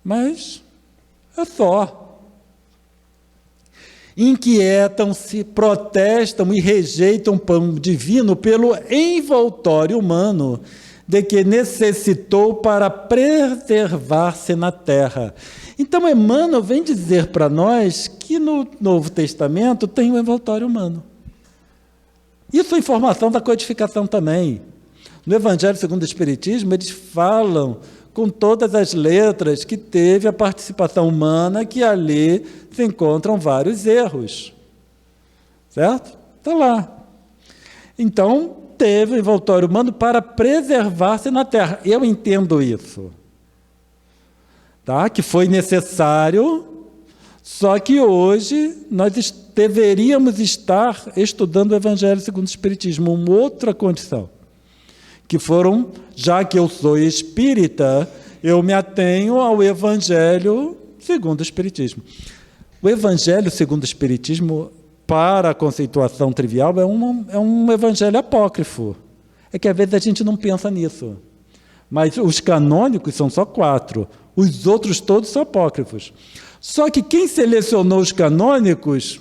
Mas é só. Inquietam-se, protestam e rejeitam o pão divino pelo envoltório humano de que necessitou para preservar-se na terra. Então, Emmanuel vem dizer para nós que no Novo Testamento tem o envoltório humano. Isso é informação da codificação também. No Evangelho segundo o Espiritismo, eles falam com todas as letras que teve a participação humana, que ali se encontram vários erros. Certo? Está lá. Então, teve o envoltório humano para preservar-se na terra. Eu entendo isso. Tá? Que foi necessário, só que hoje nós deveríamos estar estudando o Evangelho segundo o Espiritismo, uma outra condição. Que foram, já que eu sou espírita, eu me atenho ao Evangelho segundo o Espiritismo. O Evangelho segundo o Espiritismo, para a conceituação trivial, é um evangelho apócrifo. É que às vezes a gente não pensa nisso. Mas os canônicos são só 4. Os outros todos são apócrifos. Só que quem selecionou os canônicos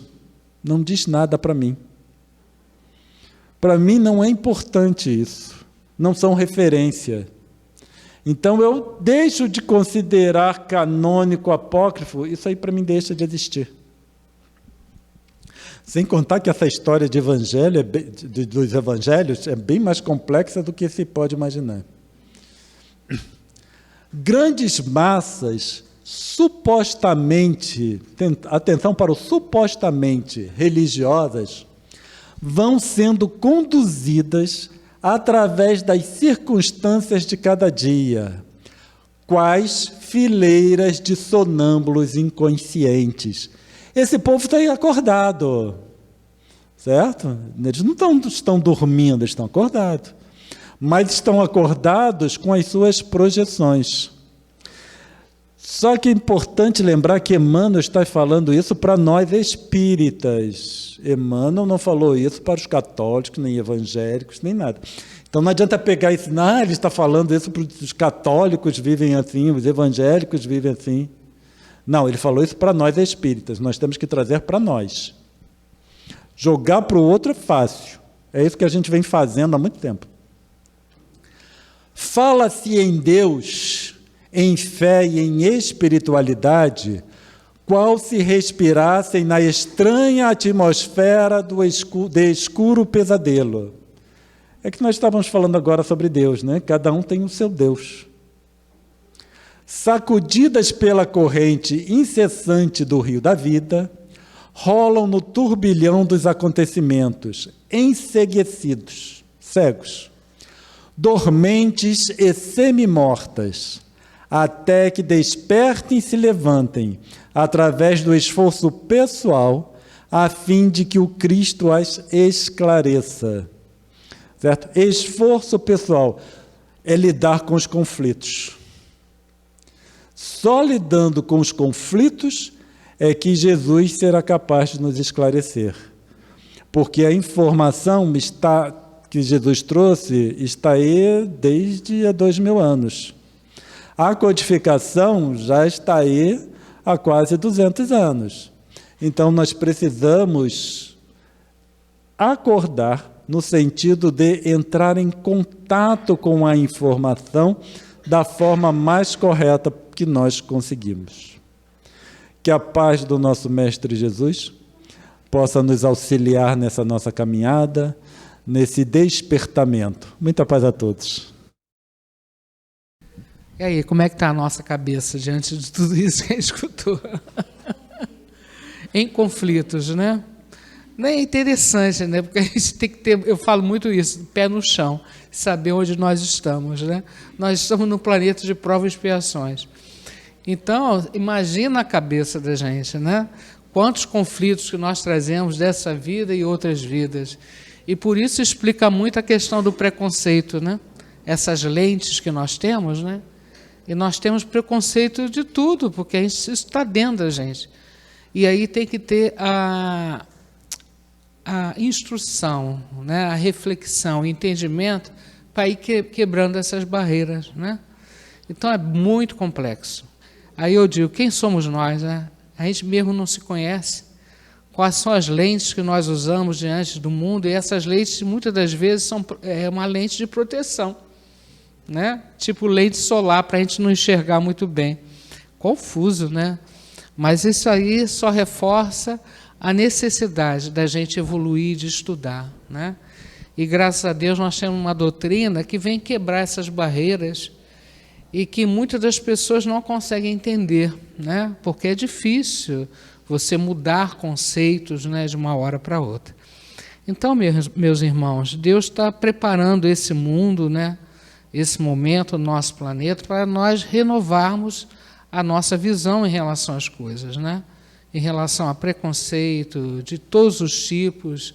não diz nada para mim. Para mim não é importante isso. Não são referência. Então, eu deixo de considerar canônico apócrifo, isso aí para mim deixa de existir. Sem contar que essa história de evangelho, dos evangelhos, é bem mais complexa do que se pode imaginar. Grandes massas, supostamente, atenção para o supostamente religiosas, vão sendo conduzidas através das circunstâncias de cada dia, quais fileiras de sonâmbulos inconscientes. Esse povo está acordado, certo? Eles não estão dormindo, eles estão acordados, mas estão acordados com as suas projeções. Só que é importante lembrar que Emmanuel está falando isso para nós espíritas. Emmanuel não falou isso para os católicos, nem evangélicos, nem nada. Então não adianta pegar isso, ele está falando isso para os católicos vivem assim, os evangélicos vivem assim. Não, ele falou isso para nós espíritas, nós temos que trazer para nós. Jogar para o outro é fácil. É isso que a gente vem fazendo há muito tempo. Fala-se em Deus, em fé e em espiritualidade, qual se respirassem na estranha atmosfera de escuro pesadelo. É que nós estávamos falando agora sobre Deus, né? Cada um tem o seu Deus. Sacudidas pela corrente incessante do rio da vida, rolam no turbilhão dos acontecimentos, enceguecidos, cegos, dormentes e semi-mortas, até que despertem e se levantem, através do esforço pessoal, a fim de que o Cristo as esclareça. Certo? Esforço pessoal é lidar com os conflitos. Só lidando com os conflitos é que Jesus será capaz de nos esclarecer. Porque a informação que Jesus trouxe está aí desde há 2000 anos. A codificação já está aí há quase 200 anos. Então, nós precisamos acordar no sentido de entrar em contato com a informação da forma mais correta que nós conseguimos. Que a paz do nosso Mestre Jesus possa nos auxiliar nessa nossa caminhada, nesse despertamento. Muita paz a todos. E aí, como é que está a nossa cabeça diante de tudo isso que a gente escutou? Em conflitos, né? É interessante, né? Porque a gente tem que ter, eu falo muito isso, pé no chão, saber onde nós estamos, né? Nós estamos num planeta de provas e expiações. Então, imagina a cabeça da gente, né? Quantos conflitos que nós trazemos dessa vida e outras vidas. E por isso explica muito a questão do preconceito, né? Essas lentes que nós temos, né? E nós temos preconceito de tudo, porque isso está dentro da gente. E aí tem que ter a instrução, né? A reflexão, o entendimento, para ir quebrando essas barreiras, né? Então é muito complexo. Aí eu digo, quem somos nós, né? A gente mesmo não se conhece. Quais são as lentes que nós usamos diante do mundo? E essas lentes, muitas das vezes, são uma lente de proteção, né? Tipo lente solar, para a gente não enxergar muito bem. Confuso, né? Mas isso aí só reforça a necessidade da gente evoluir, de estudar, né? E graças a Deus nós temos uma doutrina que vem quebrar essas barreiras e que muitas das pessoas não conseguem entender, né? Porque é difícil você mudar conceitos, né, de uma hora para outra. Então, meus irmãos, Deus está preparando esse mundo, né, esse momento, o nosso planeta, para nós renovarmos a nossa visão em relação às coisas, né? Em relação a preconceito de todos os tipos,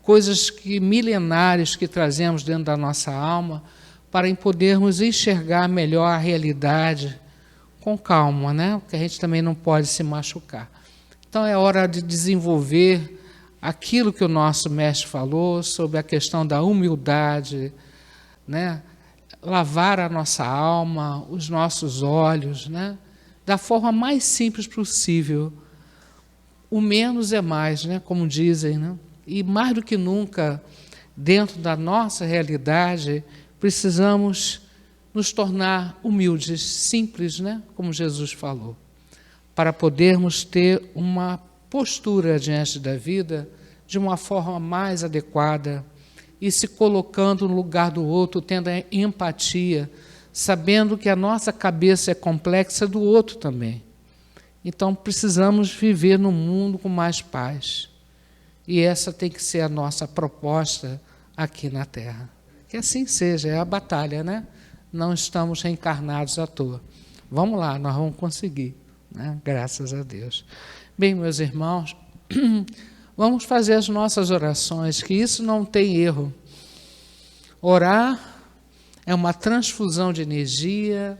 coisas milenares que trazemos dentro da nossa alma, para podermos enxergar melhor a realidade com calma, né? Porque a gente também não pode se machucar. Então é hora de desenvolver aquilo que o nosso mestre falou sobre a questão da humildade, né? Lavar a nossa alma, os nossos olhos, né? Da forma mais simples possível. O menos é mais, né? Como dizem, né? E mais do que nunca, dentro da nossa realidade, precisamos nos tornar humildes, simples, né? Como Jesus falou, para podermos ter uma postura diante da vida de uma forma mais adequada e se colocando no lugar do outro, tendo a empatia, sabendo que a nossa cabeça é complexa do outro também. Então, precisamos viver num mundo com mais paz. E essa tem que ser a nossa proposta aqui na Terra. Que assim seja, é a batalha, né? Não estamos reencarnados à toa. Vamos lá, nós vamos conseguir, né? Graças a Deus. Bem, meus irmãos, vamos fazer as nossas orações, que isso não tem erro. Orar é uma transfusão de energia,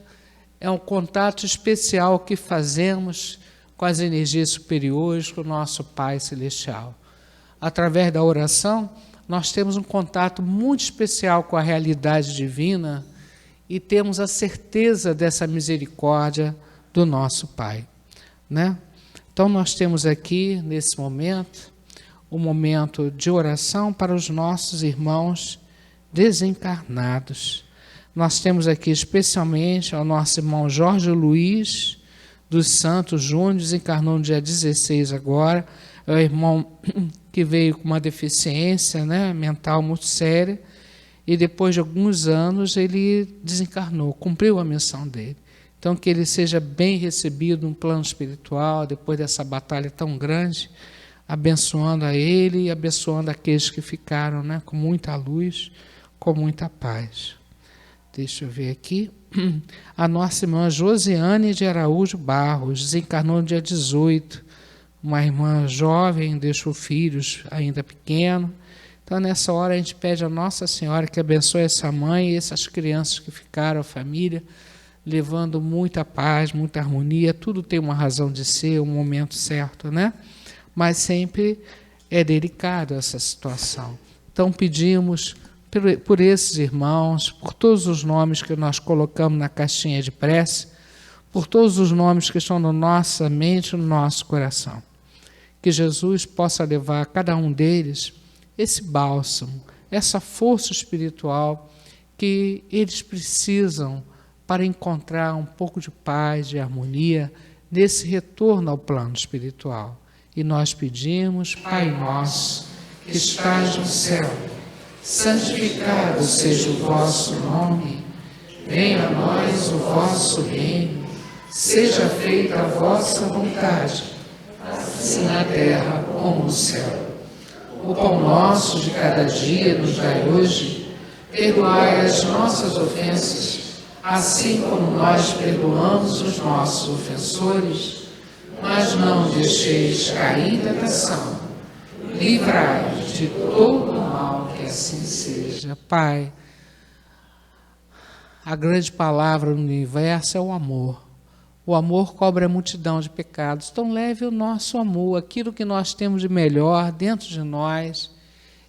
é um contato especial que fazemos com as energias superiores, com o nosso Pai Celestial. Através da oração, nós temos um contato muito especial com a realidade divina e temos a certeza dessa misericórdia do nosso Pai, né? Então, nós temos aqui, nesse momento, um momento de oração para os nossos irmãos desencarnados. Nós temos aqui especialmente ao nosso irmão Jorge Luiz, dos Santos. Júnior desencarnou no dia 16 agora. É o irmão que veio com uma deficiência, né, mental muito séria, e depois de alguns anos ele desencarnou, cumpriu a missão dele. Então, que ele seja bem recebido no plano espiritual, depois dessa batalha tão grande, abençoando a ele e abençoando aqueles que ficaram, né, com muita luz, com muita paz. Deixa eu ver aqui. A nossa irmã Josiane de Araújo Barros desencarnou no dia 18. Uma irmã jovem, deixou filhos ainda pequenos. Então, nessa hora, a gente pede a Nossa Senhora que abençoe essa mãe e essas crianças que ficaram, a família, levando muita paz, muita harmonia. Tudo tem uma razão de ser, um momento certo, né? Mas sempre é delicado essa situação. Então, pedimos por esses irmãos, por todos os nomes que nós colocamos na caixinha de prece, por todos os nomes que estão na nossa mente, no nosso coração. Que Jesus possa levar a cada um deles esse bálsamo, essa força espiritual que eles precisam para encontrar um pouco de paz, de harmonia, nesse retorno ao plano espiritual. E nós pedimos, Pai nosso, que estás no céu, santificado seja o vosso nome, venha a nós o vosso reino, seja feita a vossa vontade, assim na terra como no céu. O pão nosso de cada dia nos dai hoje, perdoai as nossas ofensas, assim como nós perdoamos os nossos ofensores, mas não deixeis cair em tentação, livrai-nos de todo o mal, que assim seja. Pai, a grande palavra no universo é o amor. O amor cobre a multidão de pecados. Então leve o nosso amor, aquilo que nós temos de melhor dentro de nós,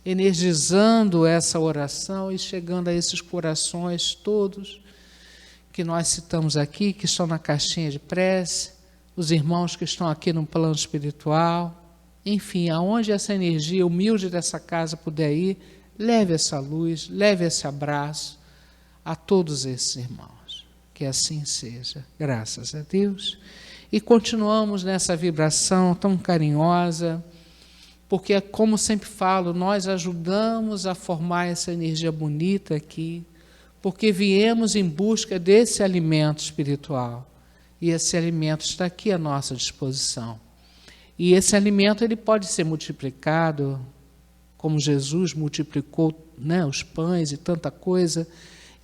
energizando essa oração e chegando a esses corações todos que nós citamos aqui, que estão na caixinha de prece, os irmãos que estão aqui no plano espiritual, enfim, aonde essa energia humilde dessa casa puder ir, leve essa luz, leve esse abraço a todos esses irmãos. Que assim seja, graças a Deus. E continuamos nessa vibração tão carinhosa, porque, como sempre falo, nós ajudamos a formar essa energia bonita aqui, porque viemos em busca desse alimento espiritual. E esse alimento está aqui à nossa disposição. E esse alimento ele pode ser multiplicado, como Jesus multiplicou, né, os pães e tanta coisa.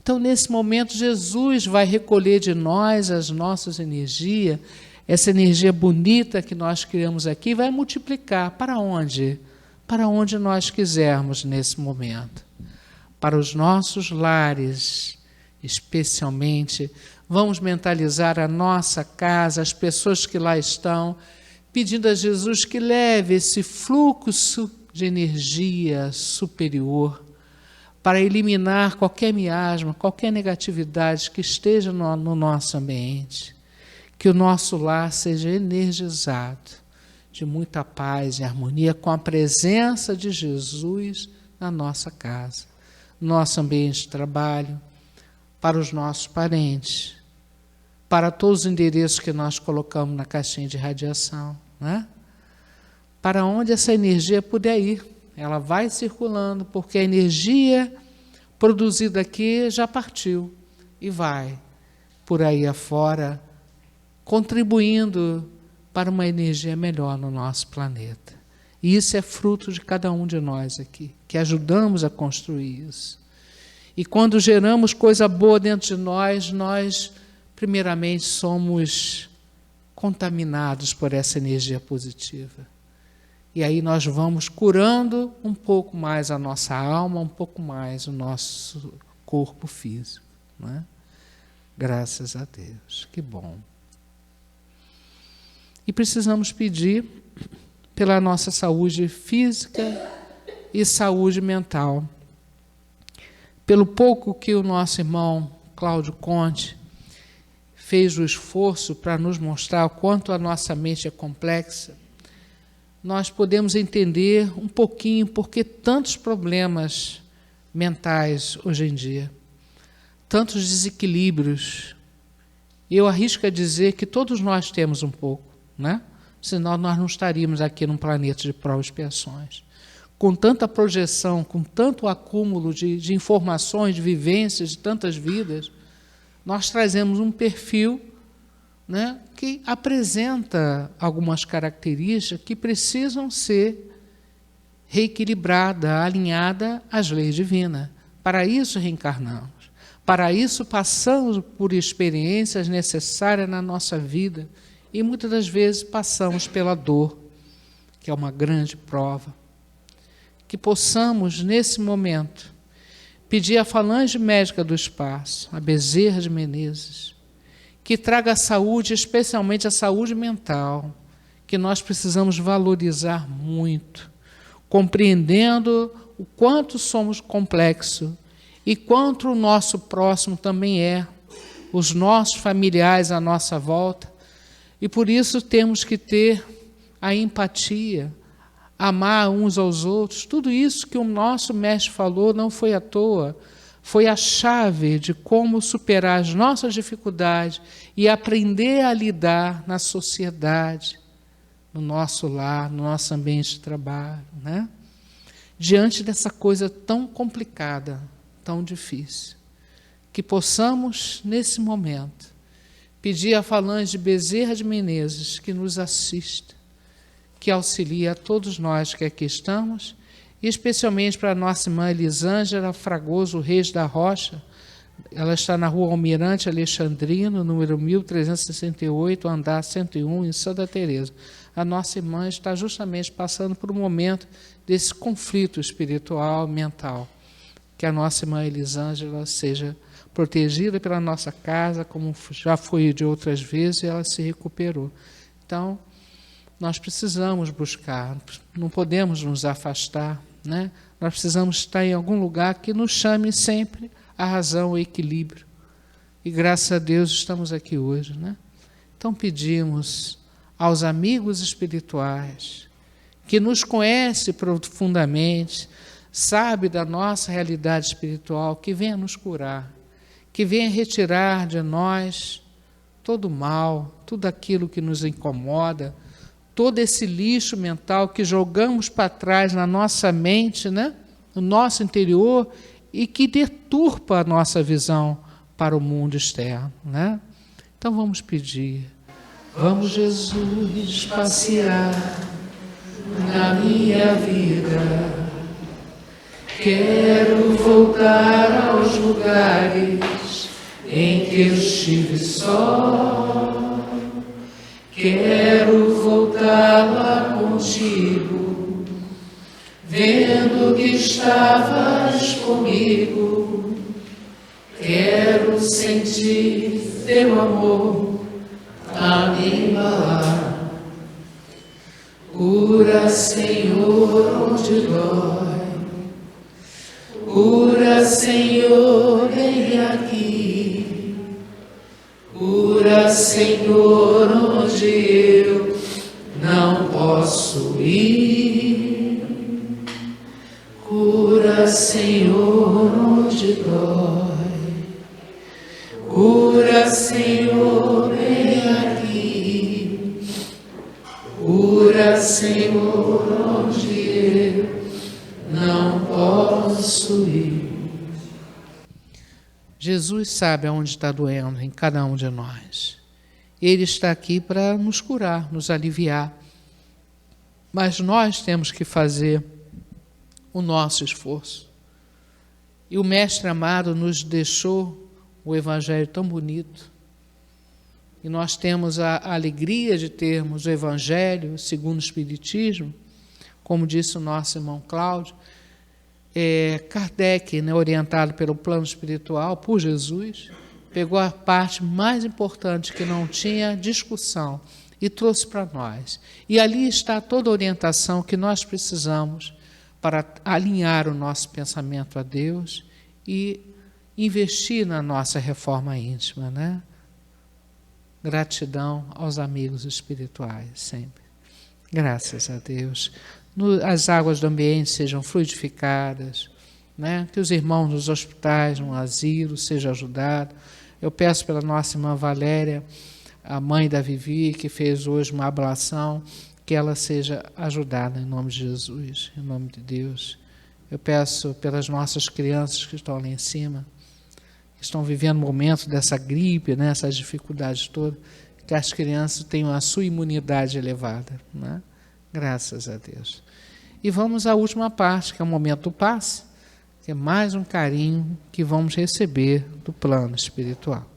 Então, nesse momento, Jesus vai recolher de nós as nossas energias, essa energia bonita que nós criamos aqui, vai multiplicar. Para onde? Para onde nós quisermos nesse momento. Para os nossos lares, especialmente, vamos mentalizar a nossa casa, as pessoas que lá estão, pedindo a Jesus que leve esse fluxo de energia superior para eliminar qualquer miasma, qualquer negatividade que esteja no nosso ambiente. Que o nosso lar seja energizado de muita paz e harmonia com a presença de Jesus na nossa casa, nosso ambiente de trabalho, para os nossos parentes, para todos os endereços que nós colocamos na caixinha de radiação, né? Para onde essa energia puder ir. Ela vai circulando, porque a energia produzida aqui já partiu e vai por aí afora, contribuindo para uma energia melhor no nosso planeta. E isso é fruto de cada um de nós aqui, que ajudamos a construir isso. E quando geramos coisa boa dentro de nós, nós, primeiramente, somos contaminados por essa energia positiva. E aí nós vamos curando um pouco mais a nossa alma, um pouco mais o nosso corpo físico, não é? Graças a Deus, que bom. E precisamos pedir pela nossa saúde física e saúde mental. Pelo pouco que o nosso irmão Cláudio Conte fez o esforço para nos mostrar o quanto a nossa mente é complexa, nós podemos entender um pouquinho por que tantos problemas mentais hoje em dia, tantos desequilíbrios Eu arrisco a dizer que todos nós temos um pouco, né? Senão nós não estaríamos aqui num planeta de provas e expiações. Com tanta projeção, com tanto acúmulo de informações, de vivências, de tantas vidas, nós trazemos um perfil, né, que apresenta algumas características que precisam ser reequilibradas, alinhadas às leis divinas. Para isso reencarnamos. Para isso passamos por experiências necessárias na nossa vida e muitas das vezes passamos pela dor, que é uma grande prova. Que possamos, nesse momento, pedir à falange médica do espaço, a Bezerra de Menezes, que traga a saúde, especialmente a saúde mental, que nós precisamos valorizar muito, compreendendo o quanto somos complexos e quanto o nosso próximo também é, os nossos familiares à nossa volta, e por isso temos que ter a empatia, amar uns aos outros. Tudo isso que o nosso mestre falou não foi à toa, foi a chave de como superar as nossas dificuldades e aprender a lidar na sociedade, no nosso lar, no nosso ambiente de trabalho, né? Diante dessa coisa tão complicada, tão difícil, que possamos, nesse momento, pedir à falange de Bezerra de Menezes que nos assista, que auxilie a todos nós que aqui estamos, e especialmente para a nossa irmã Elisângela Fragoso Reis da Rocha. Ela está na Rua Almirante Alexandrino, número 1368, andar 101, em Santa Teresa. A nossa irmã está justamente passando por um momento desse conflito espiritual, mental. Que a nossa irmã Elisângela seja protegida pela nossa casa, como já foi de outras vezes, e ela se recuperou. Então, nós precisamos buscar, não podemos nos afastar, né? Nós precisamos estar em algum lugar que nos chame sempre a razão, o equilíbrio. E graças a Deus estamos aqui hoje, né? Então pedimos aos amigos espirituais, que nos conhecem profundamente, sabe da nossa realidade espiritual, que venha nos curar, que venha retirar de nós todo o mal, tudo aquilo que nos incomoda, todo esse lixo mental que jogamos para trás na nossa mente, né? No nosso interior, e que deturpa a nossa visão para o mundo externo, né? Então vamos pedir, vamos, Jesus, passear na minha vida. Quero voltar aos lugares em que eu estive só. Quero voltar lá contigo, vendo que estavas comigo. Quero sentir teu amor a me embalar. Cura, Senhor, onde dói. Cura, Senhor, vem aqui. Cura, Senhor, onde eu não posso ir. Cura, Senhor, onde dói. Cura, Senhor, vem aqui. Cura, Senhor, onde eu não posso ir. Jesus sabe aonde está doendo em cada um de nós. Ele está aqui para nos curar, nos aliviar. Mas nós temos que fazer o nosso esforço. E o Mestre amado nos deixou o Evangelho tão bonito. E nós temos a alegria de termos o Evangelho segundo o Espiritismo, como disse o nosso irmão Cláudio. Kardec, né, orientado pelo plano espiritual, por Jesus, pegou a parte mais importante que não tinha discussão e trouxe para nós. E ali está toda a orientação que nós precisamos para alinhar o nosso pensamento a Deus e investir na nossa reforma íntima, né? Gratidão aos amigos espirituais, sempre. Graças a Deus. As águas do ambiente sejam fluidificadas, né? Que os irmãos nos hospitais, no asilo, sejam ajudados. Eu peço pela nossa irmã Valéria, a mãe da Vivi, que fez hoje uma ablação, que ela seja ajudada em nome de Jesus, em nome de Deus. Eu peço pelas nossas crianças que estão lá em cima, que estão vivendo o momento dessa gripe, né, essas dificuldades todas, que as crianças tenham a sua imunidade elevada, né? Graças a Deus. E vamos à última parte, que é o momento do passe, que é mais um carinho que vamos receber do plano espiritual.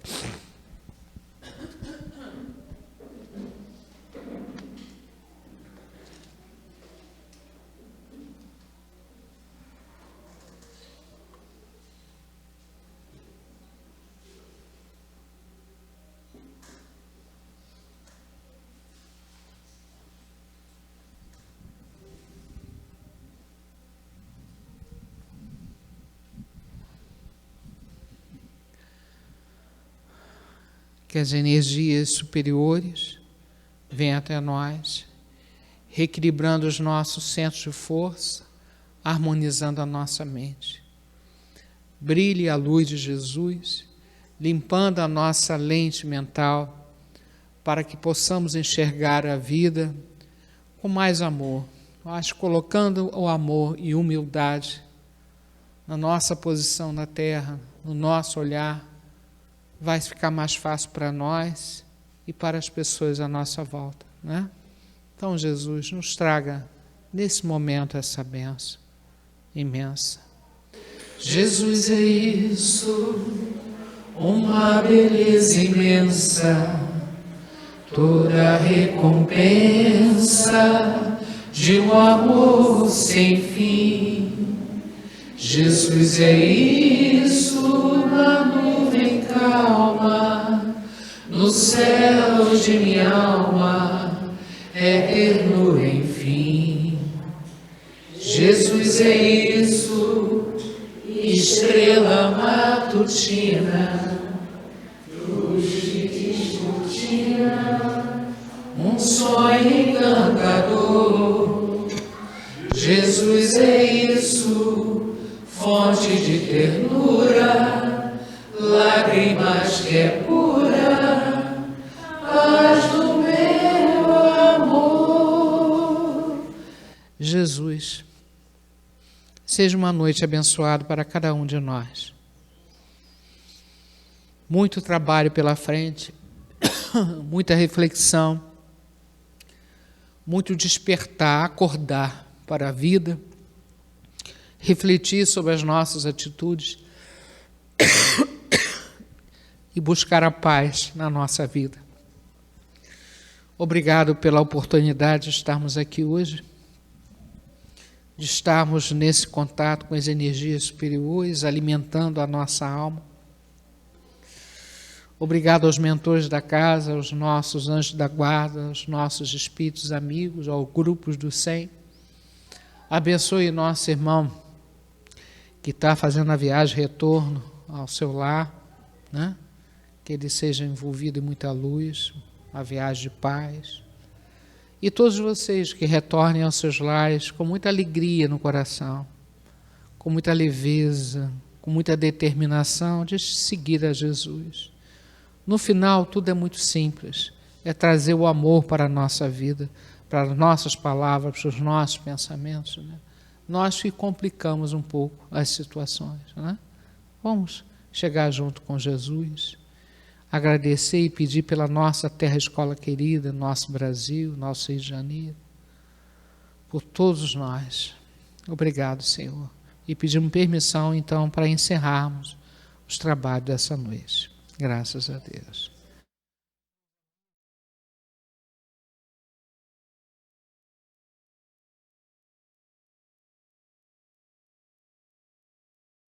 Que as energias superiores venham até nós, reequilibrando os nossos centros de força, harmonizando a nossa mente. Brilhe a luz de Jesus, limpando a nossa lente mental, para que possamos enxergar a vida com mais amor, mas colocando o amor e humildade na nossa posição na Terra, no nosso olhar, vai ficar mais fácil para nós e para as pessoas à nossa volta, né? Então, Jesus, nos traga nesse momento essa bênção imensa. Jesus, é isso, uma beleza imensa, toda a recompensa de um amor sem fim. Jesus, é isso, uma nuvem calma, no céu de minha alma, eterno enfim. Jesus, é isso, estrela matutina, luz descortina, um sonho encantador. Jesus, é isso, fonte de ternura, lágrimas que é pura, paz do meu amor. Jesus, seja uma noite abençoada para cada um de nós. Muito trabalho pela frente, muita reflexão, muito despertar, acordar para a vida, refletir sobre as nossas atitudes e buscar a paz na nossa vida. Obrigado pela oportunidade de estarmos aqui hoje, de estarmos nesse contato com as energias superiores, alimentando a nossa alma. Obrigado aos mentores da casa, aos nossos anjos da guarda, aos nossos espíritos amigos, aos grupos do 100. Abençoe nosso irmão que está fazendo a viagem retorno ao seu lar, né? Que ele seja envolvido em muita luz, a viagem de paz. E todos vocês que retornem aos seus lares com muita alegria no coração, com muita leveza, com muita determinação de seguir a Jesus. No final, tudo é muito simples. É trazer o amor para a nossa vida, para as nossas palavras, para os nossos pensamentos, né? Nós que complicamos um pouco as situações, né? Vamos chegar junto com Jesus, agradecer e pedir pela nossa terra escola querida, nosso Brasil, nosso Rio de Janeiro, por todos nós. Obrigado, Senhor. E pedimos permissão, então, para encerrarmos os trabalhos dessa noite. Graças a Deus.